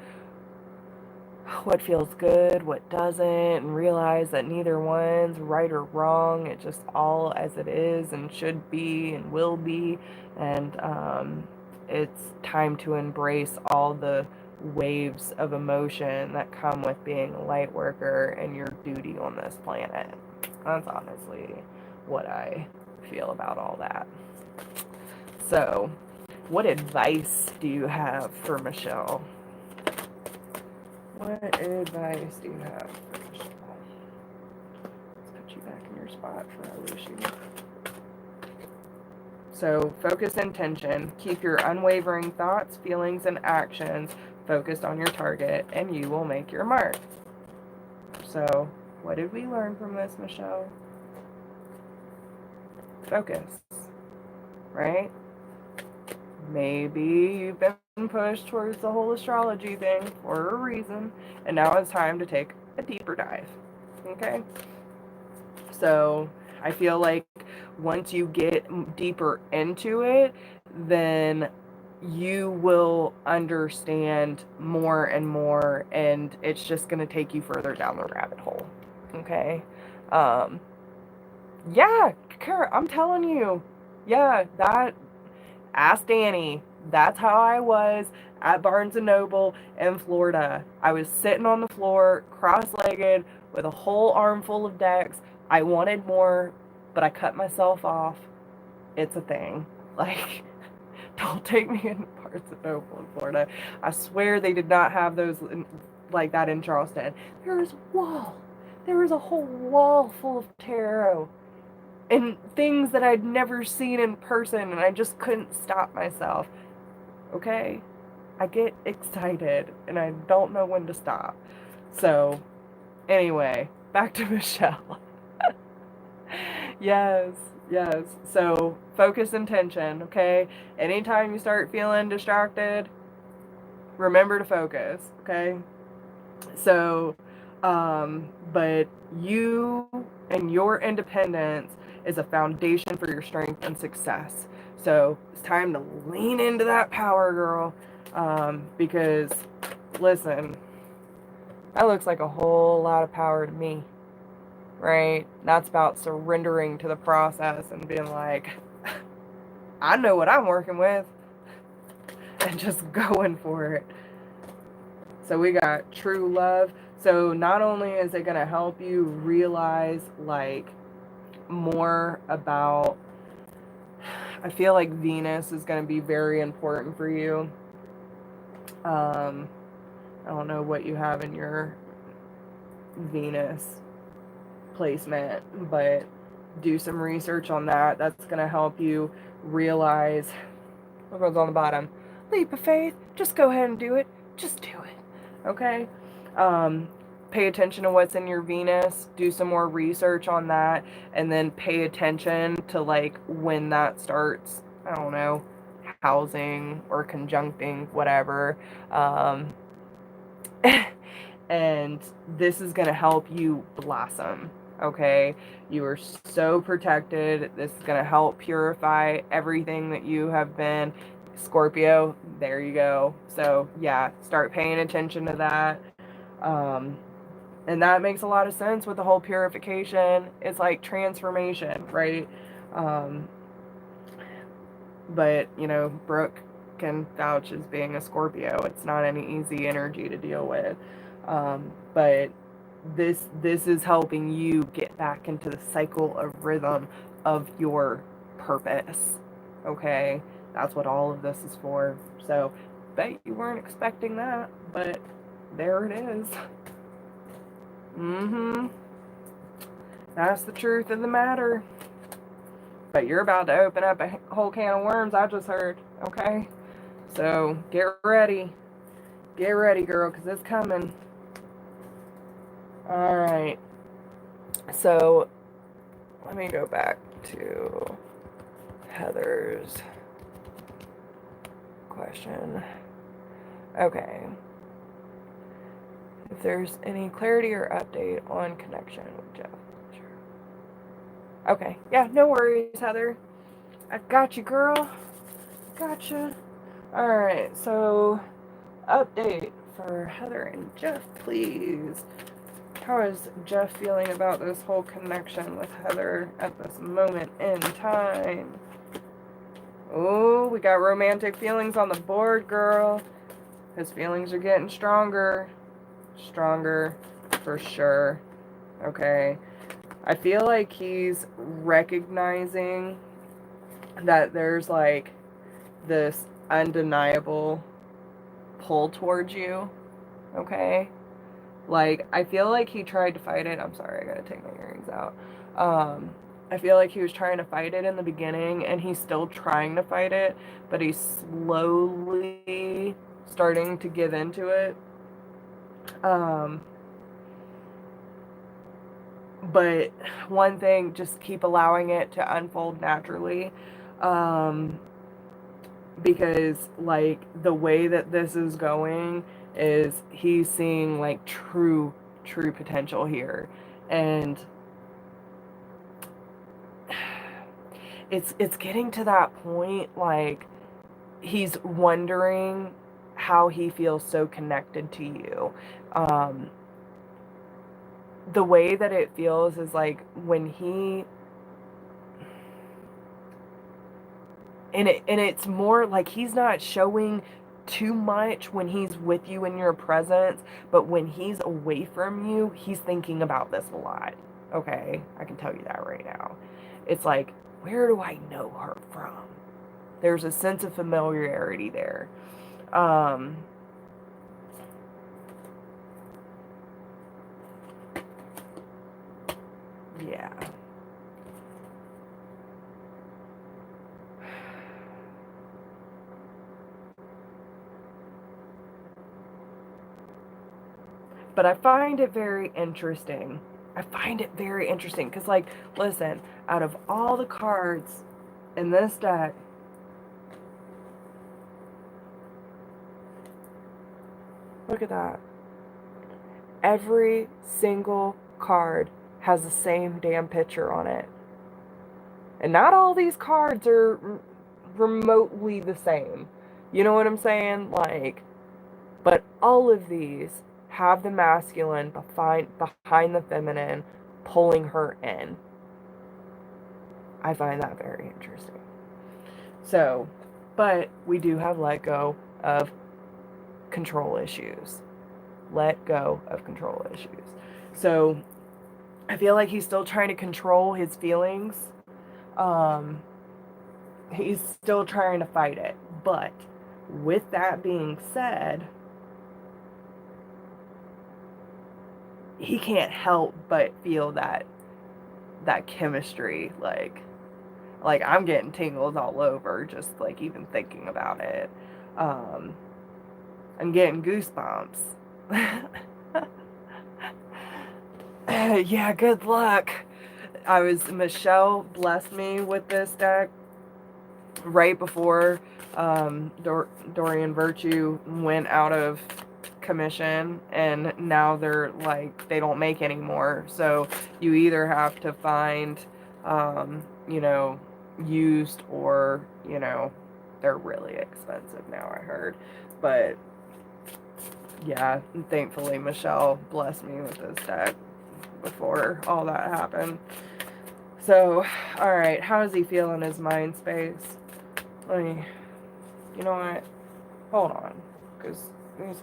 what feels good, what doesn't, and realize that neither one's right or wrong. It's just all as it is and should be and will be. And it's time to embrace all the waves of emotion that come with being a light worker and your duty on this planet. That's honestly what I feel about all that. So, what advice do you have for Michelle? What advice do you have for Michelle? Let's put you back in your spot before I lose you. So, focus intention. Keep your unwavering thoughts, feelings, and actions focused on your target, and you will make your mark. So, what did we learn from this, Michelle? Focus, right? Maybe you've been pushed towards the whole astrology thing for a reason, and now it's time to take a deeper dive, okay? So I feel like once you get deeper into it, then you will understand more and more, and it's just going to take you further down the rabbit hole, okay? Yeah, Kara, I'm telling you, yeah, ask Danny. That's how I was at Barnes & Noble in Florida. I was sitting on the floor, cross-legged, with a whole armful of decks. I wanted more, but I cut myself off. It's a thing. Like, don't take me in Barnes & Noble in Florida. I swear they did not have those like that in Charleston. There was a wall. There was a whole wall full of tarot and things that I'd never seen in person, and I just couldn't stop myself. Okay? I get excited, and I don't know when to stop. So, anyway, back to Michelle. Yes. So, focus intention, okay? Anytime you start feeling distracted, remember to focus, okay? So, but you and your independence is a foundation for your strength and success. So it's time to lean into that power, girl. Because, listen, that looks like a whole lot of power to me, right? That's about surrendering to the process and being like, I know what I'm working with, and just going for it. So we got true love. So not only is it going to help you realize like more about, I feel like Venus is going to be very important for you. I don't know what you have in your Venus placement, but do some research on that. That's going to help you realize what goes on the bottom. Leap of faith. Just go ahead and do it. Just do it. Okay? Pay attention to what's in your Venus. Do some more research on that. And then pay attention to like when that starts, I don't know, housing or conjuncting, whatever. And this is going to help you blossom. Okay? You are so protected. This is going to help purify everything that you have been. Scorpio, there you go. So yeah, start paying attention to that. And that makes a lot of sense with the whole purification. It's like transformation, right? But, you know, Brooke can vouch as being a Scorpio. It's not any easy energy to deal with. But this is helping you get back into the cycle of rhythm of your purpose. Okay? That's what all of this is for. So, bet you weren't expecting that, but there it is. That's the truth of the matter. But you're about to open up a whole can of worms, I just heard. Okay? So, get ready. Get ready, girl, because it's coming. Alright. So, let me go back to Heather's question. Okay. If there's any clarity or update on connection with Jeff. Sure. Okay. Yeah, no worries, Heather. I got you, girl. Gotcha. Alright, so update for Heather and Jeff, please. How is Jeff feeling about this whole connection with Heather at this moment in time? Oh, we got romantic feelings on the board, girl. His feelings are getting stronger. Stronger, for sure. Okay. I feel like he's recognizing that there's like this undeniable pull towards you. Okay? Like, I feel like he tried to fight it. I'm sorry, I gotta take my earrings out. I feel like he was trying to fight it in the beginning, and he's still trying to fight it, but he's slowly starting to give into it. But one thing, just keep allowing it to unfold naturally. Because, like, the way that this is going is he's seeing, like, true potential here. And it's getting to that point, like, he's wondering how he feels so connected to you. The way that it feels is like when he... And it's more like he's not showing too much when he's with you in your presence, but when he's away from you, he's thinking about this a lot. Okay, I can tell you that right now. It's like, where do I know her from? There's a sense of familiarity there. Yeah. But I find it very interesting. Because, like, listen, out of all the cards in this deck, look at that. Every single card has the same damn picture on it. And not all these cards are remotely the same. You know what I'm saying? Like, but all of these have the masculine behind the feminine, pulling her in. I find that very interesting. So, but we do have let go of control issues. Let go of control issues. So, I feel like he's still trying to control his feelings. He's still trying to fight it. But with that being said, he can't help but feel that chemistry. Like I'm getting tingles all over just like even thinking about it. I'm getting goosebumps. Yeah, good luck. Michelle blessed me with this deck right before Dorian Virtue went out of commission, and now they're like, they don't make anymore. So you either have to find, used, or, they're really expensive now, I heard. But yeah, thankfully Michelle blessed me with this deck before all that happened. So, alright, how does he feel in his mind space? You know what? Hold on. Because he's...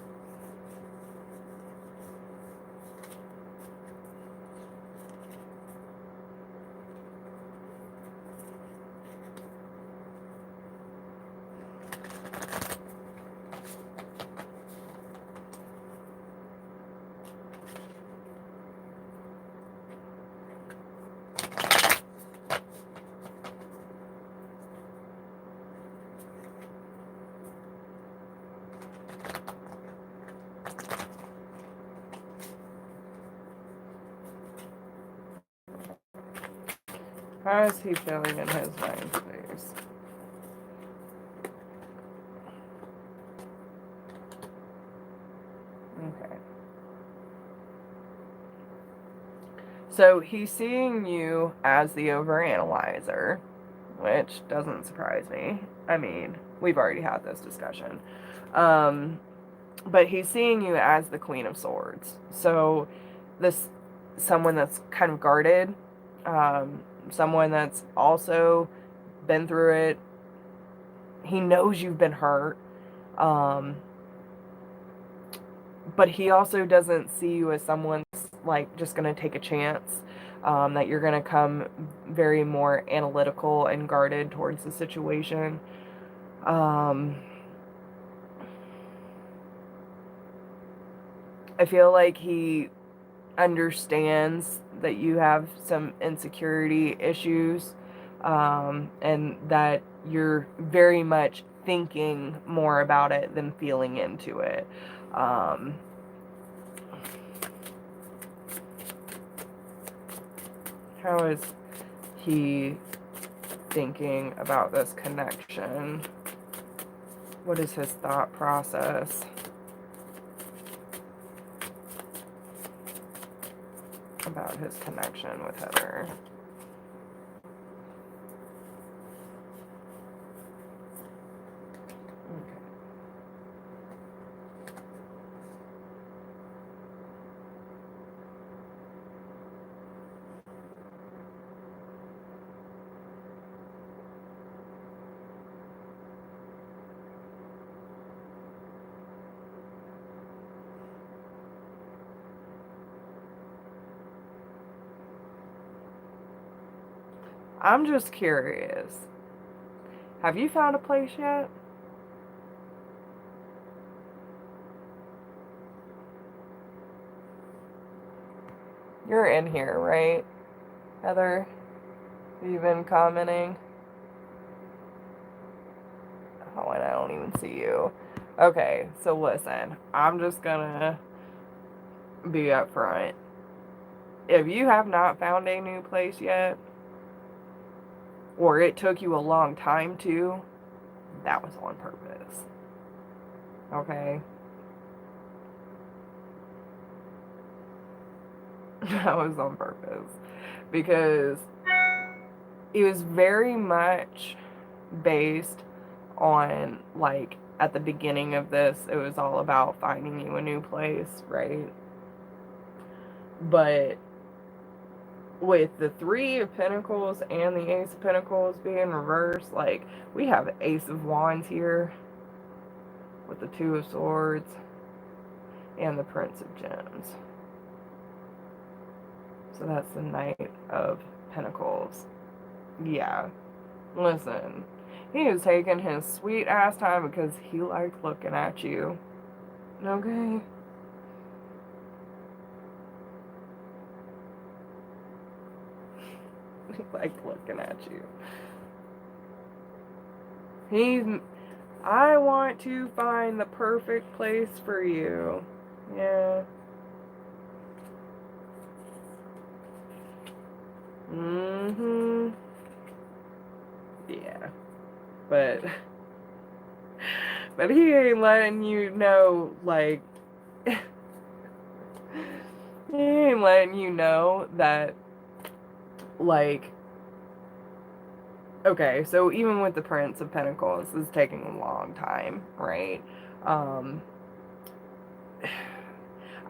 How is he feeling in his mind space? Okay. So he's seeing you as the overanalyzer, which doesn't surprise me. I mean, we've already had this discussion. But he's seeing you as the Queen of Swords. So this someone that's kind of guarded, someone that's also been through it. He knows you've been hurt. Um, but he also doesn't see you as someone that's like just going to take a chance. That you're going to come very more analytical and guarded towards the situation. I feel like he understands that you have some insecurity issues, and that you're very much thinking more about it than feeling into it. How is he thinking about this connection? What is his thought process about his connection with Heather? Okay. I'm just curious. Have you found a place yet? You're in here, right, Heather? Have you been commenting? Oh, and I don't even see you. Okay, so listen, I'm just gonna be upfront. If you have not found a new place yet, or it took you a long time to, that was on purpose. Okay? That was on purpose. Because it was very much based on, like, at the beginning of this, it was all about finding you a new place, right? But with the Three of Pentacles and the Ace of Pentacles being reversed, like, we have Ace of Wands here with the Two of Swords and the Prince of Gems. So that's the Knight of Pentacles. Yeah. Listen, he is taking his sweet ass time because he likes looking at you. Okay? He likes looking at you. I want to find the perfect place for you. Yeah. Mm-hmm. Yeah. But he ain't letting you know, like, he ain't letting you know that, like, okay, so even with the Prince of Pentacles, this is taking a long time, right? I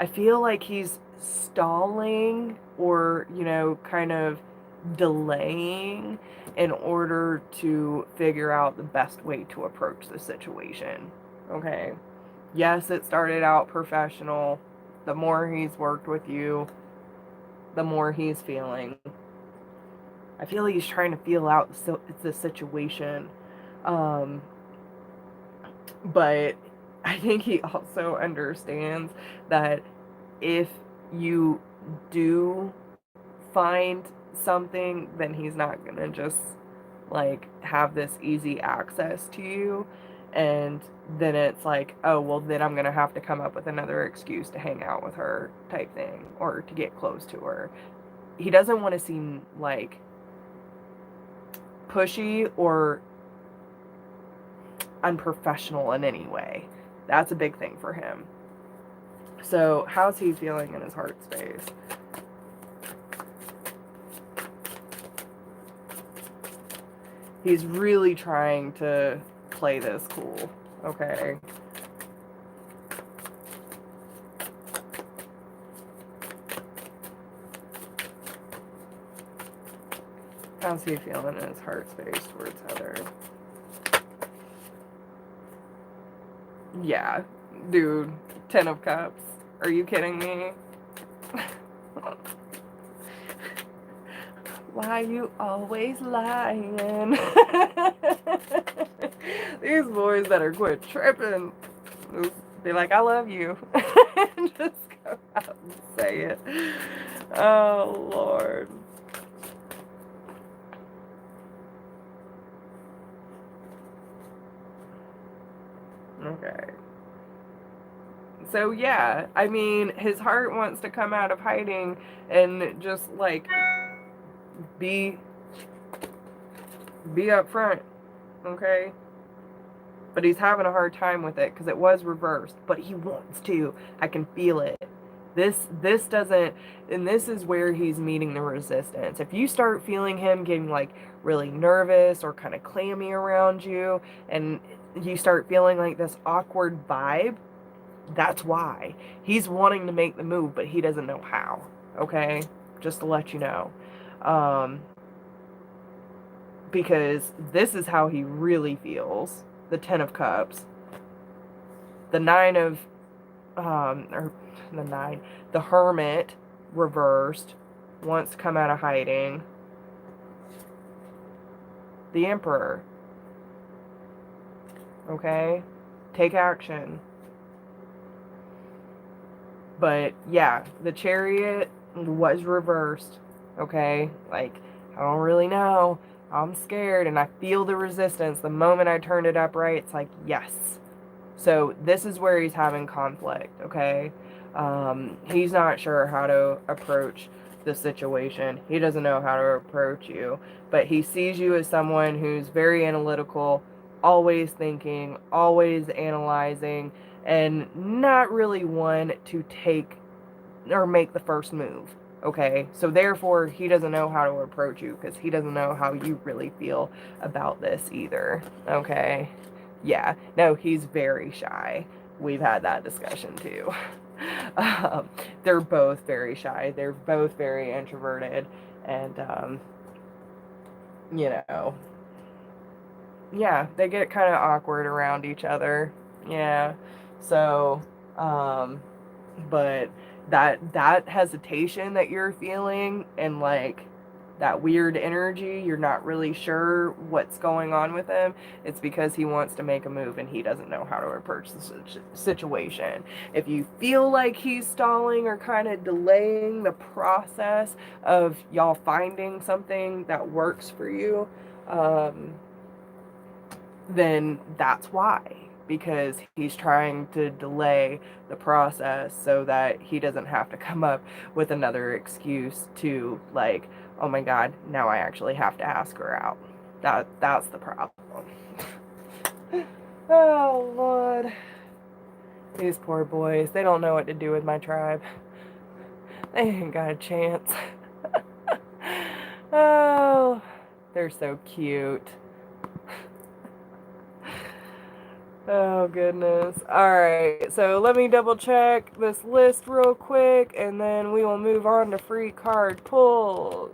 feel like he's stalling or, kind of delaying in order to figure out the best way to approach the situation. Okay. Yes, it started out professional. The more he's worked with you, the more he's feeling. I feel like he's trying to feel out the situation. But I think he also understands that if you do find something, then he's not gonna just, like, have this easy access to you, and then it's like, oh, well, then I'm gonna have to come up with another excuse to hang out with her type thing, or to get close to her. He doesn't want to seem like pushy or unprofessional in any way. That's a big thing for him. So how's he feeling in his heart space? He's really trying to play this cool, okay? How's he feeling in his heart space towards Heather? Yeah, dude, 10 of Cups. Are you kidding me? Why you always lying? These boys better quit tripping. Be like, I love you. Just go out and say it. Oh, Lord. Okay. So, yeah, I mean, his heart wants to come out of hiding and just, like, be up front, okay? But he's having a hard time with it because it was reversed, but he wants to. I can feel it. This doesn't, and this is where he's meeting the resistance. If you start feeling him getting like really nervous or kind of clammy around you, and you start feeling like this awkward vibe, that's why. He's wanting to make the move, but he doesn't know how, okay? Just to let you know. Because this is how he really feels. The 10 of Cups. The 9 of, the Hermit reversed, wants to come out of hiding. The Emperor. Okay? Take action. But yeah, the Chariot was reversed. Okay? Like, I don't really know. I'm scared and I feel the resistance. The moment I turned it upright, it's like, yes. So this is where he's having conflict, okay? He's not sure how to approach the situation. He doesn't know how to approach you, but he sees you as someone who's very analytical, always thinking, always analyzing, and not really one to take or make the first move. Okay, so therefore he doesn't know how to approach you because he doesn't know how you really feel about this either. Okay, yeah, no, he's very shy. We've had that discussion too. They're both very shy. They're both very introverted, and you know, yeah, they get kind of awkward around each other. Yeah, so but that hesitation that you're feeling and like that weird energy, you're not really sure what's going on with him, it's because he wants to make a move and he doesn't know how to approach the situation. If you feel like he's stalling or kind of delaying the process of y'all finding something that works for you, then that's why. Because he's trying to delay the process so that he doesn't have to come up with another excuse to, like, oh my God, now I actually have to ask her out. That's the problem. Oh, Lord. These poor boys, they don't know what to do with my tribe. They ain't got a chance. Oh, they're so cute. Oh, goodness. Alright, so let me double check this list real quick, and then we will move on to free card pulls.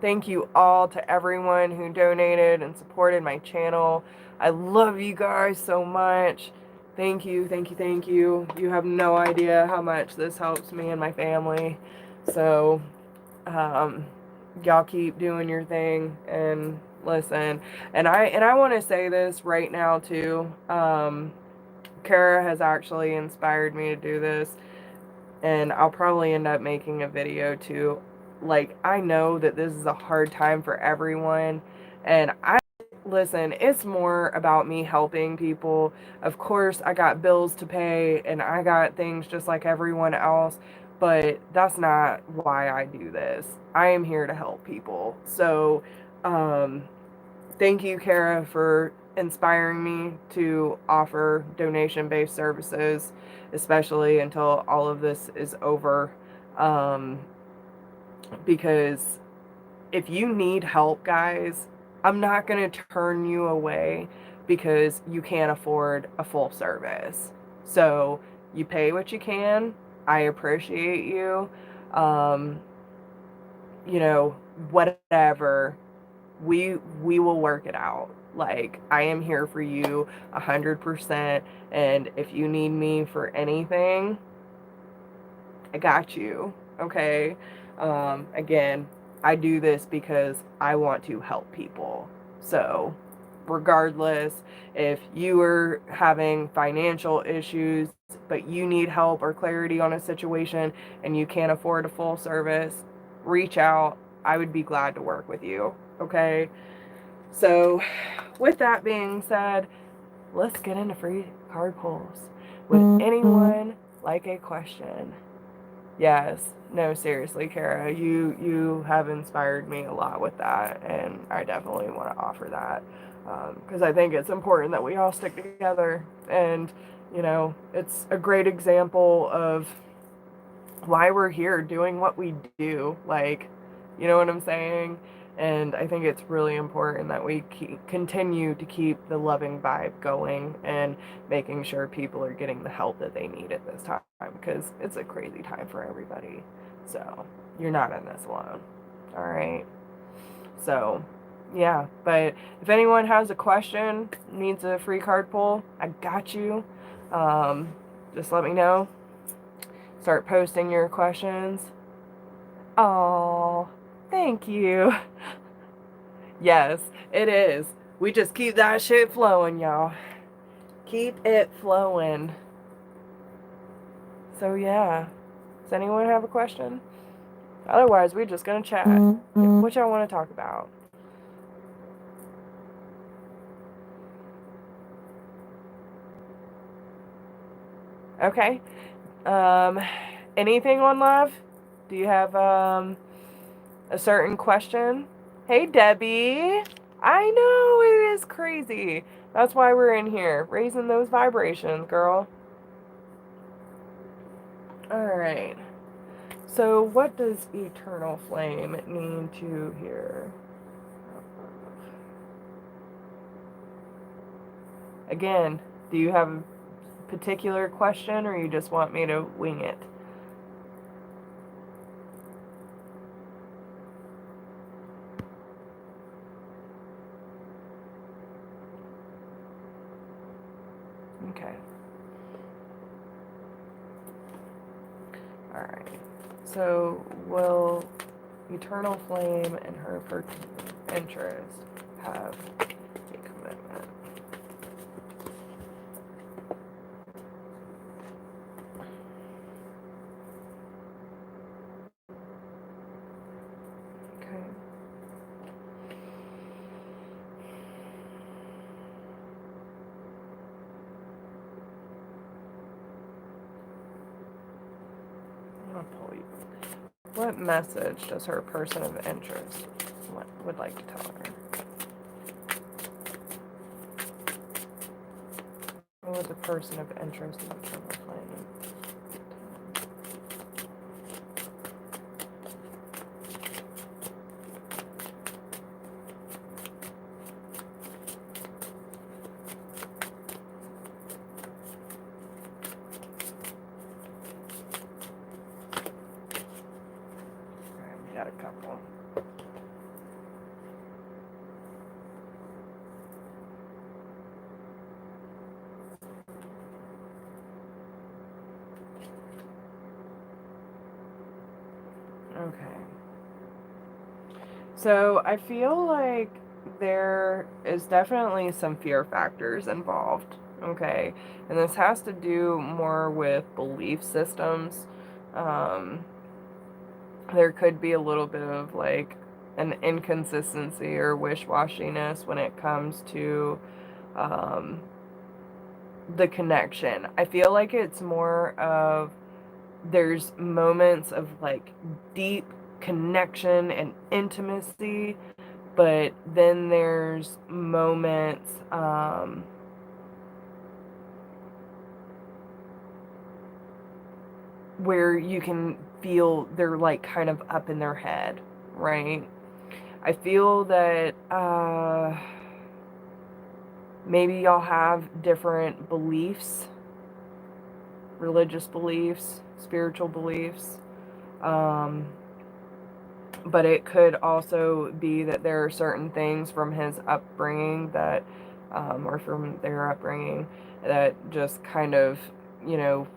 Thank you all to everyone who donated and supported my channel. I love you guys so much. Thank you, thank you, thank you. You have no idea how much this helps me and my family. So, y'all keep doing your thing and listen. And I want to say this right now too. Kara has actually inspired me to do this, and I'll probably end up making a video too. Like, I know that this is a hard time for everyone, and listen, it's more about me helping people. Of course, I got bills to pay and I got things just like everyone else, but that's not why I do this. I am here to help people. So, thank you, Kara, for inspiring me to offer donation-based services, especially until all of this is over. Um, because if you need help, guys, I'm not going to turn you away because you can't afford a full service. So you pay what you can. I appreciate you. Um, you know, whatever. We will work it out. Like, I am here for you 100%. And if you need me for anything, I got you. Okay. Again, I do this because I want to help people. So, regardless if you are having financial issues, but you need help or clarity on a situation and you can't afford a full service, reach out. I would be glad to work with you. Okay. So, with that being said, let's get into free card pulls. Would anyone like a question? Yes. No, seriously, Kara, you have inspired me a lot with that, and I definitely want to offer that because I think it's important that we all stick together, and it's a great example of why we're here doing what we do. Like, you know what I'm saying? And I think it's really important that we continue to keep the loving vibe going and making sure people are getting the help that they need at this time because it's a crazy time for everybody. So, you're not in this alone. All right. So, yeah. But if anyone has a question, needs a free card pull, I got you. Just let me know. Start posting your questions. Oh, thank you. Yes, it is. We just keep that shit flowing, y'all. Keep it flowing. So, yeah. Does anyone have a question? Otherwise, we're just gonna chat. What y'all want to talk about? Okay. Anything on love? Do you have a certain question? Hey, Debbie. I know it is crazy. That's why we're in here, raising those vibrations, girl. All right. So, what does eternal flame mean to here? Again, do you have a particular question or you just want me to wing it? Okay. All right. So, will eternal flame and her interest have a commitment? Okay. I'm gonna pull you. What message does her person of interest would like to tell her? What would the person of interest in eternal flame? We got a couple. Okay. So I feel like there is definitely some fear factors involved. Okay. And this has to do more with belief systems. Um, there could be a little bit of like an inconsistency or wish-washiness when it comes to um, the connection. I feel like it's more of there's moments of like deep connection and intimacy, but then there's moments where you can feel they're like kind of up in their head, right? I feel that maybe y'all have different beliefs, religious beliefs, spiritual beliefs. But it could also be that there are certain things from his upbringing that, or from their upbringing, that just kind of, you know,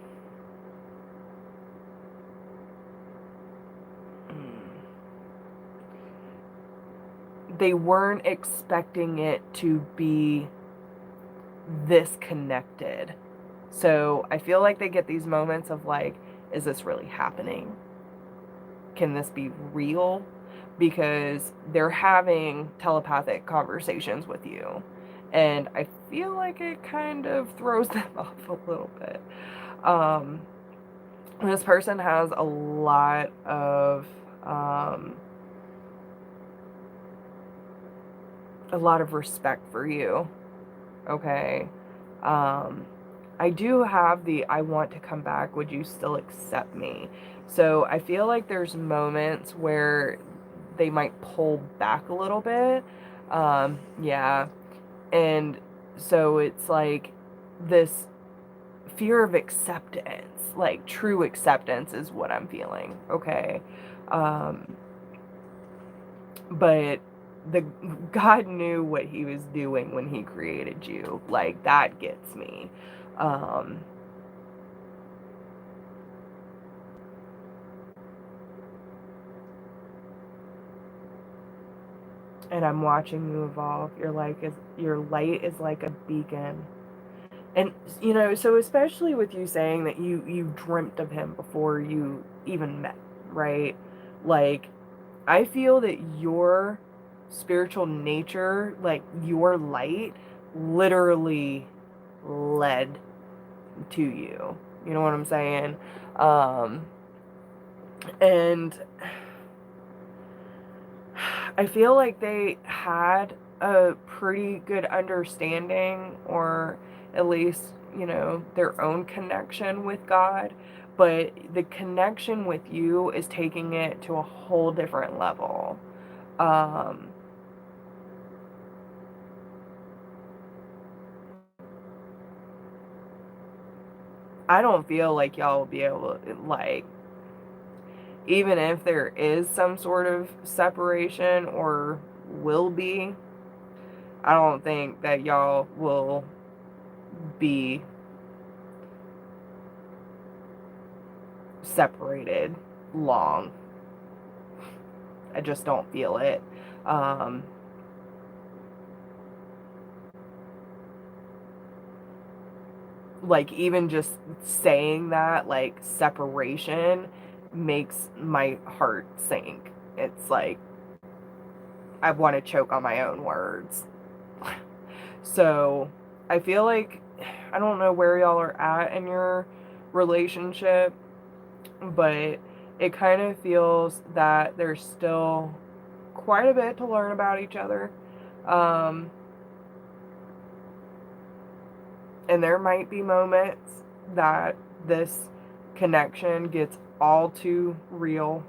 they weren't expecting it to be this connected. So I feel like they get these moments of like, is this really happening? Can this be real? Because they're having telepathic conversations with you. And I feel like it kind of throws them off a little bit. This person has a lot of respect for you. Okay. I do have the I want to come back, would you still accept me? So I feel like there's moments where they might pull back a little bit. Yeah. And so it's like this fear of acceptance, like true acceptance is what I'm feeling. Okay. But the God knew what he was doing when he created you. Like that gets me. And I'm watching you evolve. Your light is like a beacon. And you know, so especially with you saying that you dreamt of him before you even met, right? Like I feel that your spiritual nature, like your light, literally led to you. You know what I'm saying? And I feel like they had a pretty good understanding, or at least, you know, their own connection with God. But the connection with you is taking it to a whole different level. Um, I don't feel like y'all will be able to, like, even if there is some sort of separation or will be, I don't think that y'all will be separated long. I just don't feel it. Um, like, even just saying that, like, separation makes my heart sink. It's like, I want to choke on my own words. So, I feel like, I don't know where y'all are at in your relationship, but it kind of feels that there's still quite a bit to learn about each other. Um, and there might be moments that this connection gets all too real.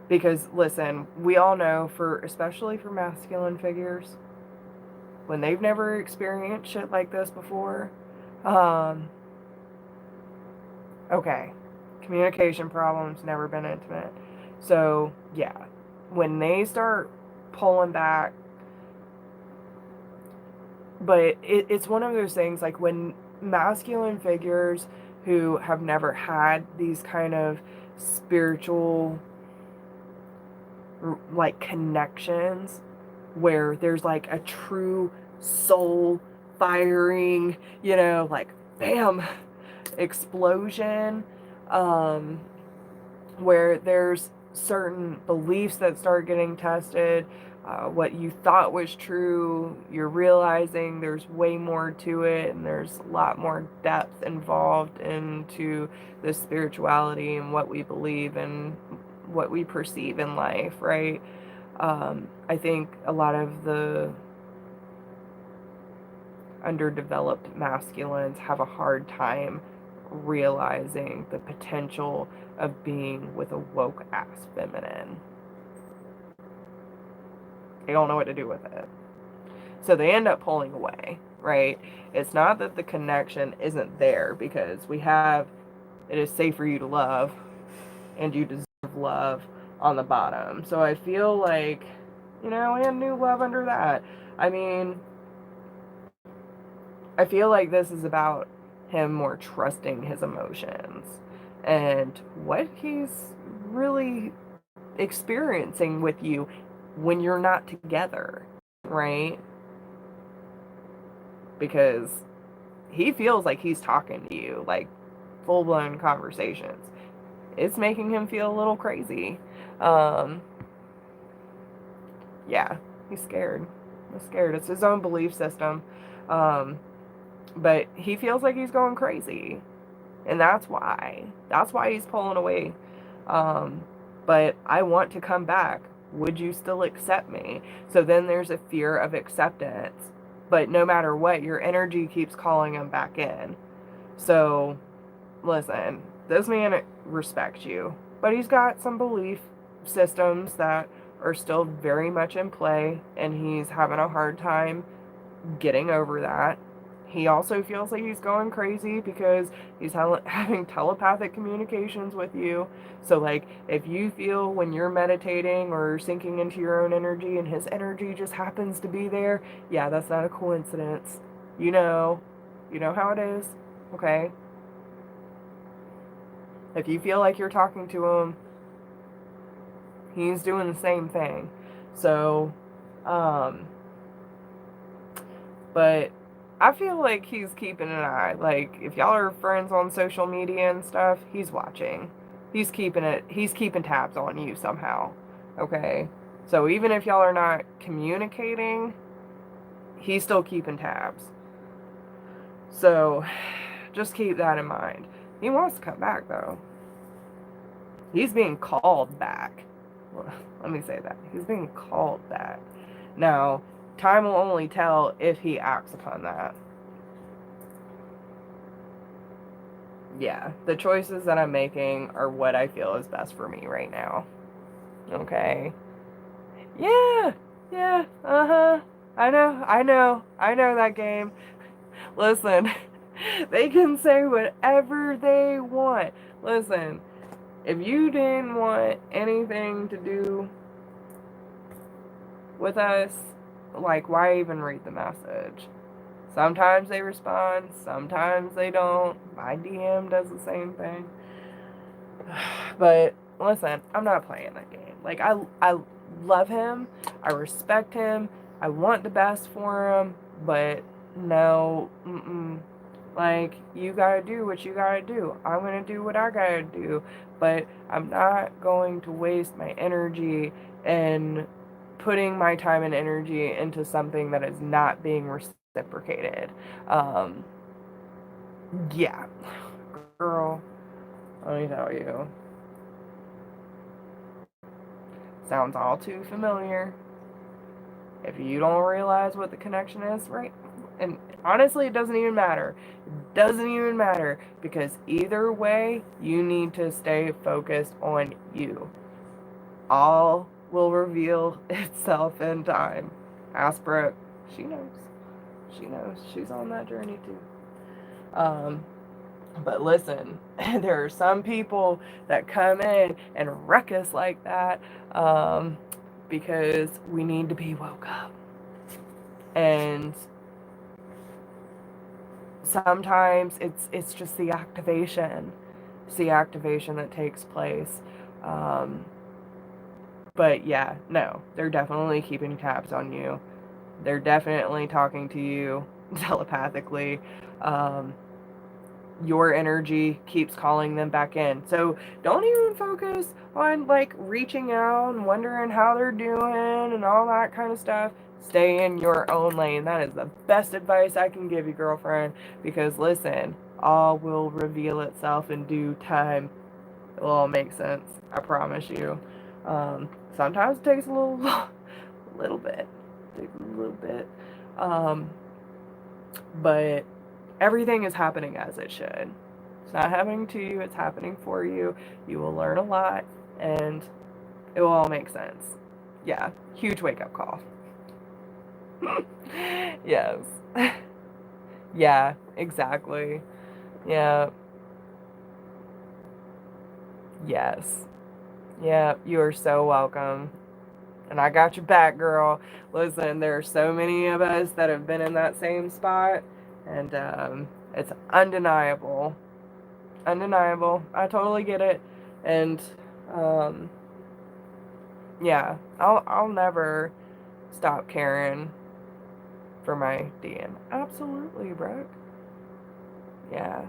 Because, listen, we all know, especially for masculine figures, when they've never experienced shit like this before, okay, communication problems, never been intimate. So, yeah, when they start pulling back, but it's one of those things, like when masculine figures who have never had these kind of spiritual, like, connections where there's like a true soul firing, you know, like bam, explosion, where there's certain beliefs that start getting tested, what you thought was true, you're realizing there's way more to it, and there's a lot more depth involved into the spirituality and what we believe and what we perceive in life, right? I think a lot of the underdeveloped masculines have a hard time realizing the potential of being with a woke ass feminine. They don't know what to do with it. So they end up pulling away, right? It's not that the connection isn't there, because it is safe for you to love and you deserve love on the bottom. So I feel like, and new love under that. I mean, I feel like this is about him more trusting his emotions and what he's really experiencing with you when you're not together, right? Because he feels like he's talking to you, like full-blown conversations. It's making him feel a little crazy. Yeah, he's scared. He's scared. It's his own belief system. But he feels like he's going crazy. And that's why. That's why he's pulling away. But I want to come back. Would you still accept me? So then there's a fear of acceptance. But no matter what, your energy keeps calling him back in. So, listen, this man respects you. But he's got some belief systems that are still very much in play. And he's having a hard time getting over that. He also feels like he's going crazy because he's having telepathic communications with you. So, like, if you feel when you're meditating or sinking into your own energy and his energy just happens to be there, yeah, that's not a coincidence. You know how it is, okay? If you feel like you're talking to him, he's doing the same thing. So, but I feel like he's keeping an eye. Like, if y'all are friends on social media and stuff, he's watching. He's keeping tabs on you somehow. Okay? So even if y'all are not communicating, he's still keeping tabs. So just keep that in mind. He wants to come back, though. He's being called back. Well, let me say that. He's being called back. Now, time will only tell if he acts upon that. Yeah, the choices that I'm making are what I feel is best for me right now. Okay? Yeah, uh-huh. I know that game. Listen, they can say whatever they want. Listen, if you didn't want anything to do with us, like, why even read the message? Sometimes they respond, sometimes they don't. My DM does the same thing. But listen, I'm not playing that game. Like, I love him, I respect him, I want the best for him, but no, like, you gotta do what you gotta do. I'm gonna do what I gotta do, but I'm not going to waste my energy and putting my time and energy into something that is not being reciprocated. Yeah, girl, let me tell you, sounds all too familiar. If you don't realize what the connection is, right? And honestly, it doesn't even matter. It doesn't even matter, because either way, you need to stay focused on you. All will reveal itself in time. Ask Brooke. She knows. She knows. She's on that journey too. But listen, there are some people that come in and wreck us like that, because we need to be woke up. And sometimes it's just the activation. It's the activation that takes place. But yeah, no, they're definitely keeping tabs on you. They're definitely talking to you telepathically. your energy keeps calling them back in. So don't even focus on like reaching out and wondering how they're doing and all that kind of stuff. Stay in your own lane. That is the best advice I can give you, girlfriend, because listen, all will reveal itself in due time. It'll all make sense. I promise you. Sometimes it takes a little bit. It takes a little bit. But everything is happening as it should. It's not happening to you, it's happening for you. You will learn a lot, and it will all make sense. Yeah, huge wake-up call. Yes. Yeah, exactly. Yeah. Yes. Yeah, you are so welcome. And I got your back, girl. Listen, there are so many of us that have been in that same spot, and it's undeniable. Undeniable. I totally get it. And um, yeah, I'll never stop caring for my DM. Absolutely, Brooke. Yeah.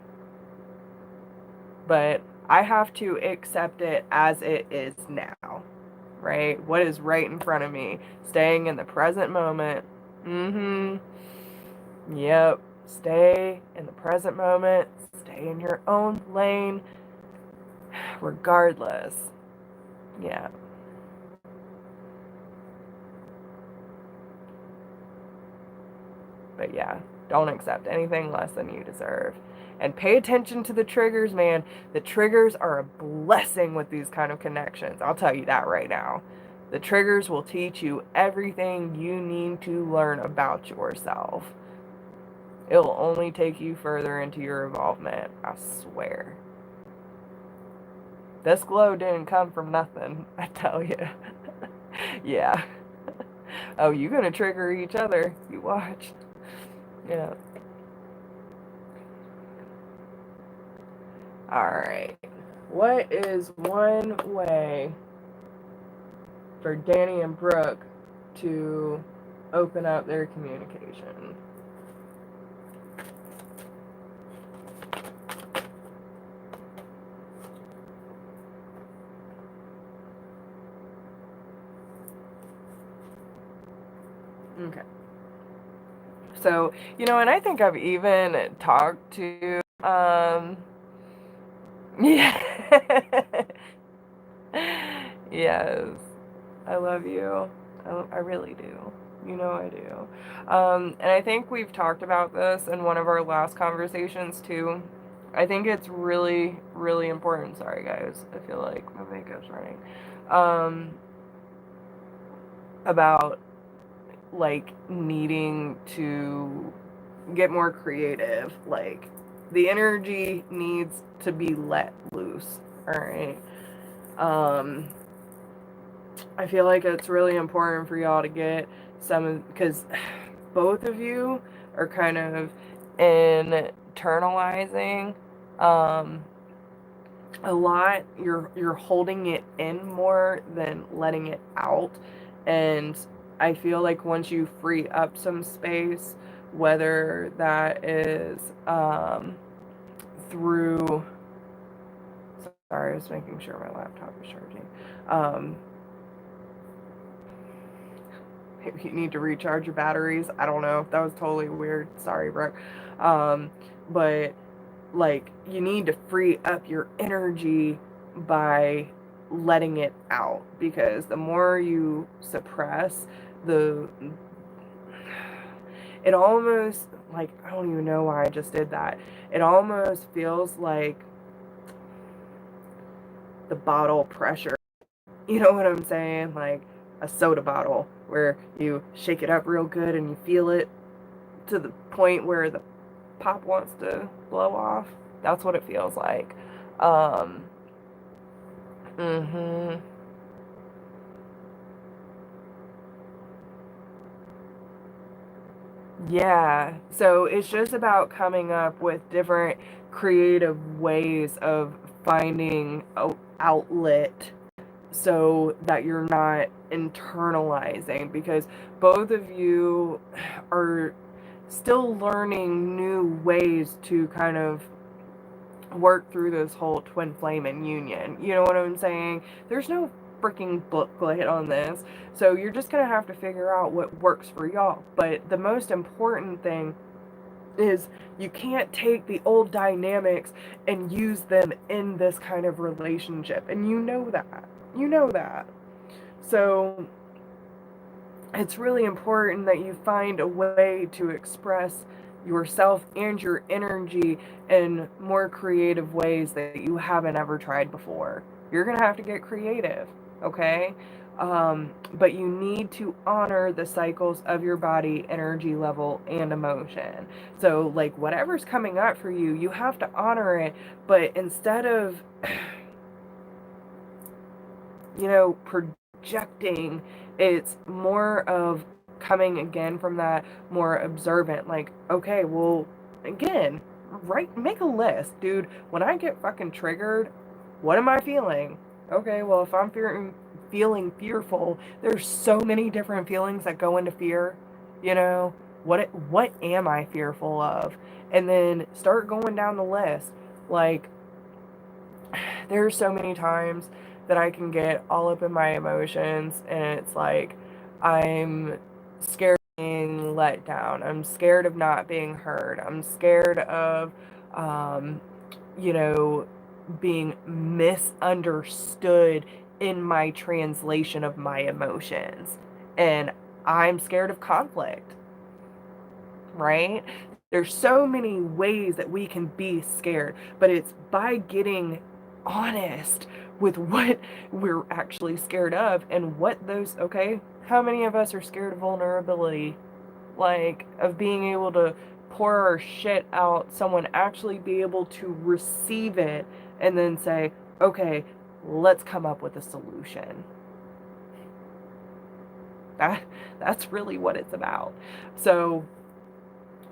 But I have to accept it as it is now. Right? What is right in front of me. Staying in the present moment. Mm-hmm. Yep. Stay in the present moment. Stay in your own lane. Regardless. Yeah. But yeah, don't accept anything less than you deserve. And pay attention to the triggers, man. The triggers are a blessing with these kind of connections. I'll tell you that right now. The triggers will teach you everything you need to learn about yourself. It'll only take you further into your involvement, I swear. This glow didn't come from nothing, I tell you. Yeah. Oh, you gonna trigger each other. You watch. Yeah. Alright. What is one way for Danny and Brooke to open up their communication? Okay. So, and I think I've even talked to, yeah. Yes. I love you. I really do. I do. And I think we've talked about this in one of our last conversations too. I think it's really, really important. Sorry, guys. I feel like my makeup's running. About like needing to get more creative. Like the energy needs to be let loose. All right. I feel like it's really important for y'all to get because both of you are kind of internalizing a lot. You're holding it in more than letting it out, and I feel like once you free up some space, whether that is through. Sorry, I was making sure my laptop was charging. Maybe you need to recharge your batteries. I don't know. That was totally weird. Sorry, bro. But like you need to free up your energy by letting it out, because the more you suppress, it almost, like, I don't even know why I just did that. It almost feels like the bottle pressure. You know what I'm saying? Like a soda bottle where you shake it up real good and you feel it to the point where the pop wants to blow off. That's what it feels like. Mm-hmm. Yeah. So it's just about coming up with different creative ways of finding an outlet so that you're not internalizing, because both of you are still learning new ways to kind of work through this whole twin flame and union. You know what I'm saying? There's no freaking booklet on this. So you're just going to have to figure out what works for y'all. But the most important thing is you can't take the old dynamics and use them in this kind of relationship. And you know that. You know that. So it's really important that you find a way to express yourself and your energy in more creative ways that you haven't ever tried before. You're going to have to get creative, okay? But you need to honor the cycles of your body, energy level, and emotion. So, like, whatever's coming up for you, you have to honor it, but instead of, projecting, it's more of coming again from that more observant, like, okay, well, again, make a list, dude. When I get fucking triggered, what am I feeling? Okay, well, if I'm feeling fearful, there's so many different feelings that go into fear. What am I fearful of? And then start going down the list. Like, there's so many times that I can get all up in my emotions, and it's like I'm scared of being let down. I'm scared of not being heard. I'm scared of, you know, being misunderstood in my translation of my emotions. And I'm scared of conflict, right? There's so many ways that we can be scared, but it's by getting honest with what we're actually scared of and what those, okay? How many of us are scared of vulnerability? Like, of being able to pour our shit out, someone actually be able to receive it and then say, okay, let's come up with a solution. That's really what it's about. So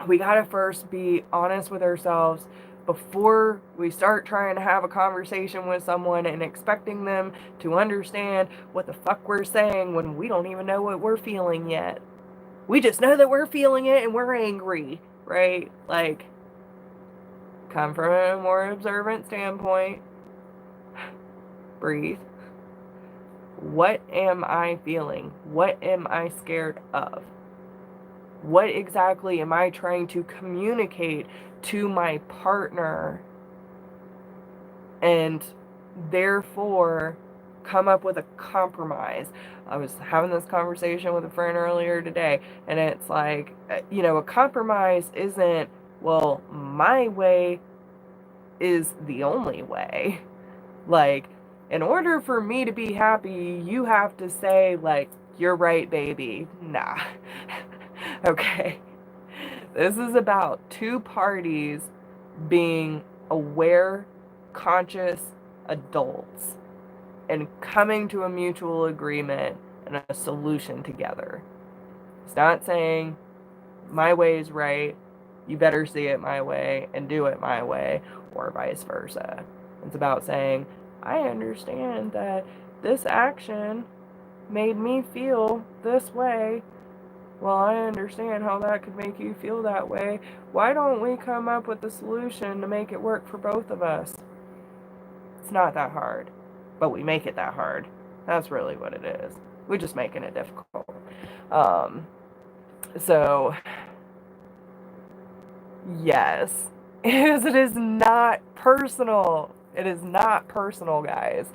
we got to first be honest with ourselves before we start trying to have a conversation with someone and expecting them to understand what the fuck we're saying when we don't even know what we're feeling yet. We just know that we're feeling it and we're angry, right? Like, come from a more observant standpoint. Breathe. What am I feeling? What am I scared of? What exactly am I trying to communicate to my partner? And therefore, come up with a compromise. I was having this conversation with a friend earlier today, and it's like, a compromise isn't, well, my way is the only way. Like, in order for me to be happy, you have to say, like, you're right, baby. Nah. Okay. This is about two parties being aware, conscious adults and coming to a mutual agreement and a solution together. It's not saying my way is right, you better see it my way and do it my way, or vice versa. It's about saying, I understand that this action made me feel this way. Well, I understand how that could make you feel that way. Why don't we come up with a solution to make it work for both of us? It's not that hard, but we make it that hard. That's really what it is. We're just making it difficult. So, yes, it is not personal. It is not personal, guys.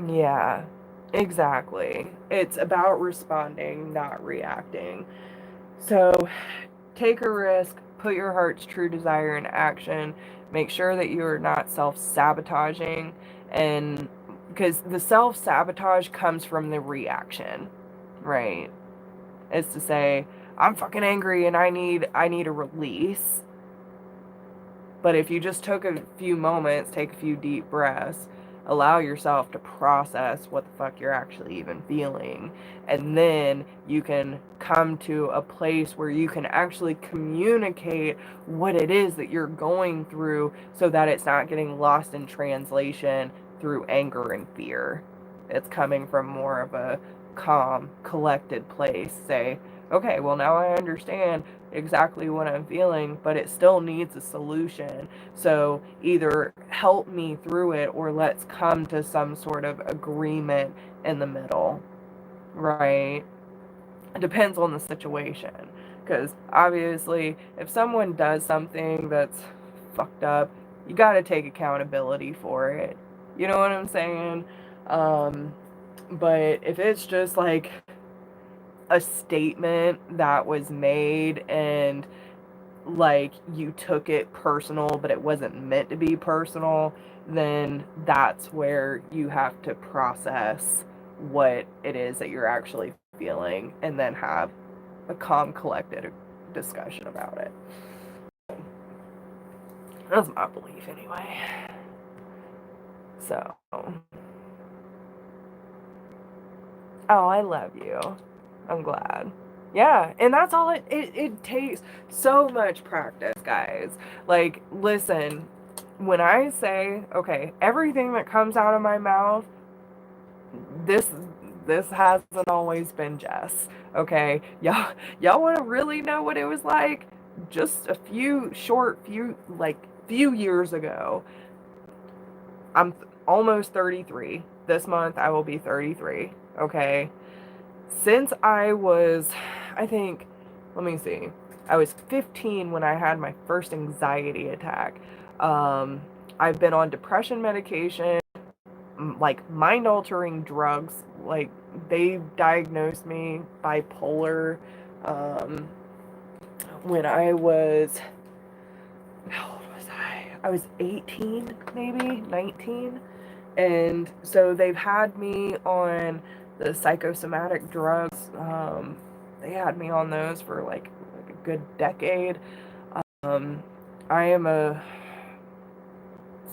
Yeah, exactly. It's about responding, not reacting. So take a risk, put your heart's true desire in action, make sure that you are not self-sabotaging, and because the self-sabotage comes from the reaction, right? It's to say, I'm fucking angry and I need a release. But if you just took a few moments, take a few deep breaths, allow yourself to process what the fuck you're actually even feeling, and then you can come to a place where you can actually communicate what it is that you're going through so that it's not getting lost in translation through anger and fear. It's coming from more of a calm, collected place. Say, Okay, well, now I understand exactly what I'm feeling, but it still needs a solution. So either help me through it or let's come to some sort of agreement in the middle, right? It depends on the situation. Because obviously, if someone does something that's fucked up, you got to take accountability for it. You know what I'm saying? Um, but if it's just like a statement that was made and like you took it personal, but it wasn't meant to be personal, then that's where you have to process what it is that you're actually feeling and then have a calm, collected discussion about it. That's my belief anyway. So, oh, I love you. I'm glad. Yeah, and that's all it takes so much practice, guys. Like, listen, when I say, okay, everything that comes out of my mouth, this this hasn't always been Jess. Okay? Y'all want to really know what it was like? Just a few years ago. I'm almost 33. This month I will be 33. Okay? Since I was, I think, let me see, I was 15 when I had my first anxiety attack. Um, I've been on depression medication, like mind altering drugs. Like, they diagnosed me bipolar um, when I was, how old was I? I was 18, maybe 19. And so they've had me on the psychosomatic drugs. They had me on those for like a good decade. Um, I am a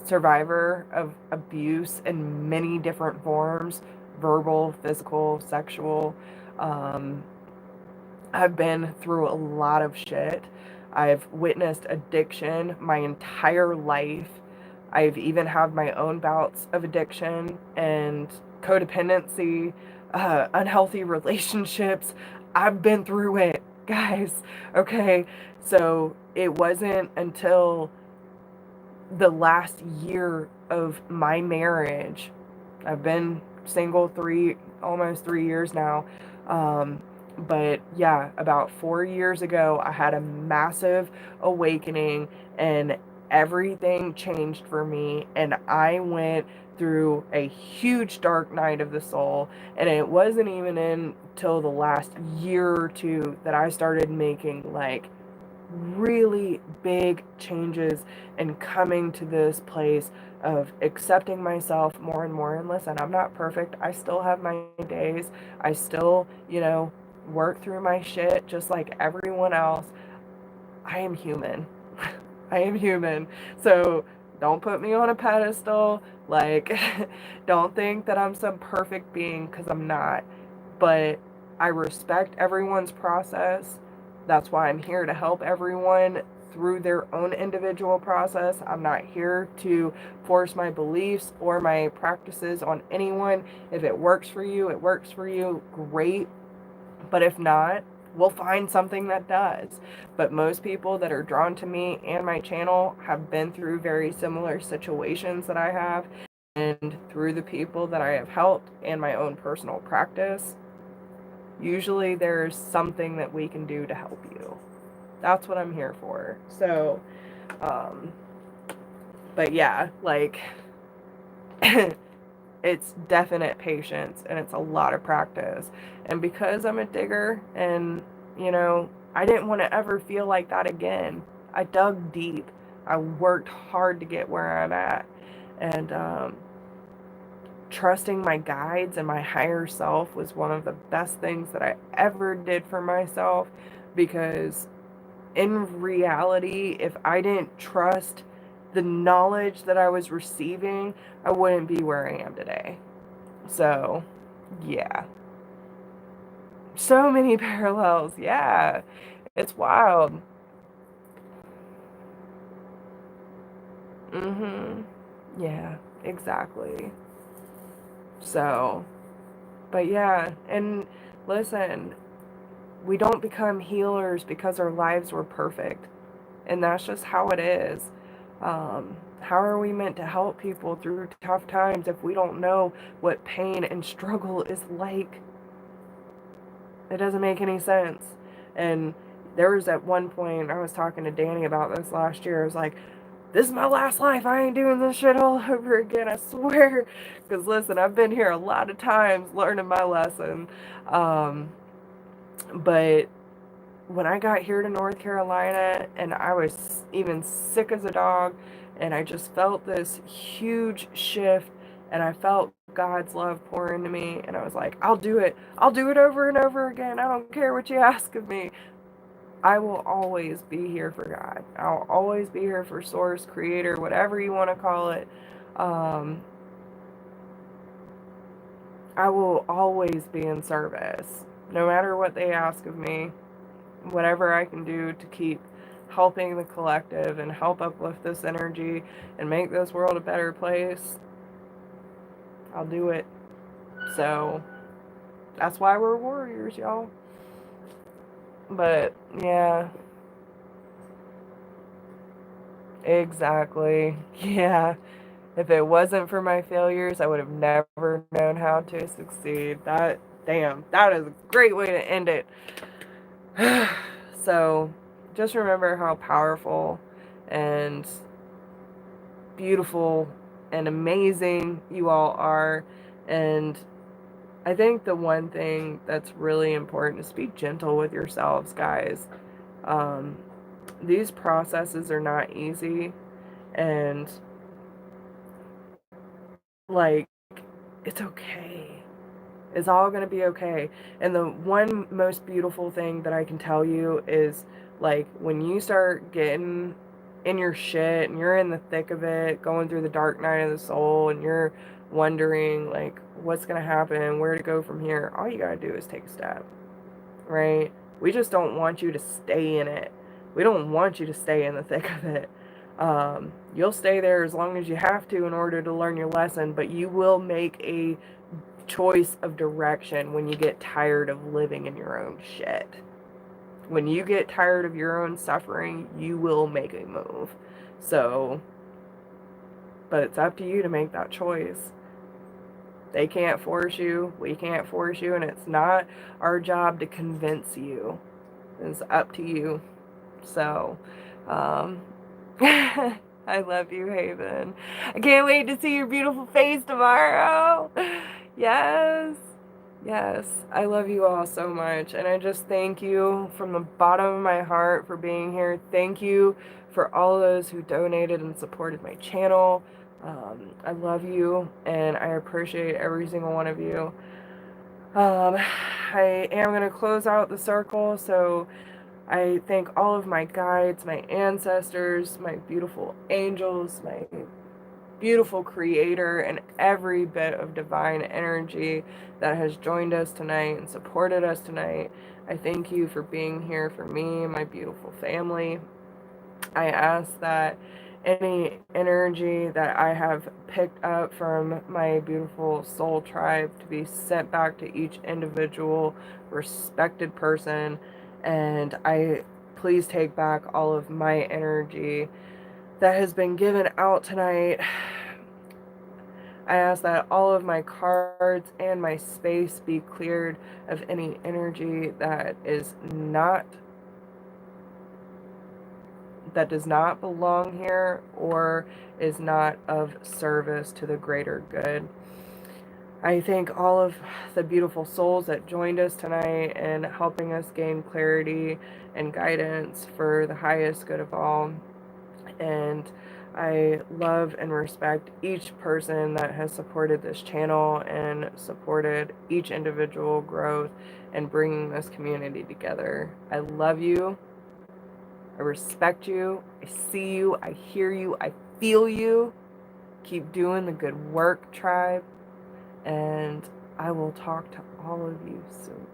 survivor of abuse in many different forms: verbal, physical, sexual. Um, I've been through a lot of shit. I've witnessed addiction my entire life. I've even had my own bouts of addiction and codependency, unhealthy relationships. I've been through it, guys. Okay. So it wasn't until the last year of my marriage. I've been single almost 3 years now. But yeah, about 4 years ago, I had a massive awakening and everything changed for me. And I went through a huge dark night of the soul. And it wasn't even until the last year or two that I started making like really big changes and coming to this place of accepting myself more and more. And listen, I'm not perfect. I still have my days. I still, work through my shit just like everyone else. I am human. I am human. So don't put me on a pedestal. Like, don't think that I'm some perfect being, because I'm not. But I respect everyone's process. That's why I'm here to help everyone through their own individual process. I'm not here to force my beliefs or my practices on anyone. If it works for you, it works for you. Great. But if not, we'll find something that does. But most people that are drawn to me and my channel have been through very similar situations that I have. And through the people that I have helped and my own personal practice, usually there's something that we can do to help you. That's what I'm here for. So, um, but yeah, like, it's definite patience and it's a lot of practice. And because I'm a digger and, I didn't want to ever feel like that again, I dug deep. I worked hard to get where I'm at. And trusting my guides and my higher self was one of the best things that I ever did for myself, because in reality, if I didn't trust the knowledge that I was receiving, I wouldn't be where I am today. So, yeah. So many parallels. Yeah. It's wild. Mhm. Yeah, exactly. So, but yeah, and listen, we don't become healers because our lives were perfect. And that's just how it is. How are we meant to help people through tough times if we don't know what pain and struggle is like? It doesn't make any sense. And there was at one point, I was talking to Danny about this last year. I was like, this is my last life. I ain't doing this shit all over again, I swear. Because listen, I've been here a lot of times learning my lesson. But when I got here to North Carolina and I was even sick as a dog, and I just felt this huge shift, and I felt God's love pour into me, and I was like, I'll do it. I'll do it over and over again. I don't care what you ask of me. I will always be here for God. I'll always be here for Source, Creator, whatever you want to call it. I will always be in service, no matter what they ask of me. Whatever I can do to keep helping the collective and help uplift this energy and make this world a better place, I'll do it. So that's why we're warriors, y'all. But yeah, exactly. Yeah. If it wasn't for my failures, I would have never known how to succeed. That is a great way to end it. So just remember how powerful and beautiful and amazing you all are. And I think the one thing that's really important is be gentle with yourselves, guys. These processes are not easy, and like, it's okay. It's all going to be okay. And the one most beautiful thing that I can tell you is, like, when you start getting in your shit and you're in the thick of it, going through the dark night of the soul, and you're wondering, like, what's going to happen, where to go from here, all you got to do is take a step, right? We just don't want you to stay in it. We don't want you to stay in the thick of it. You'll stay there as long as you have to in order to learn your lesson, but you will make a choice of direction when you get tired of living in your own shit. When you get tired of your own suffering, you will make a move. So, but it's up to you to make that choice. They can't force you, we can't force you, and it's not our job to convince you. It's up to you. So, I love you, Haven. I can't wait to see your beautiful face tomorrow. Yes. Yes. I love you all so much. And I just thank you from the bottom of my heart for being here. Thank you for all those who donated and supported my channel. I love you, and I appreciate every single one of you. I am going to close out the circle, so I thank all of my guides, my ancestors, my beautiful angels, my beautiful creator, and every bit of divine energy that has joined us tonight and supported us tonight. I thank you for being here for me and my beautiful family. I ask that any energy that I have picked up from my beautiful soul tribe to be sent back to each individual respected person, and I please take back all of my energy that has been given out tonight. I ask that all of my cards and my space be cleared of any energy that does not belong here or is not of service to the greater good. I thank all of the beautiful souls that joined us tonight in helping us gain clarity and guidance for the highest good of all. And I love and respect each person that has supported this channel and supported each individual growth and bringing this community together. I love you. I respect you. I see you. I hear you. I feel you. Keep doing the good work, tribe. And I will talk to all of you soon.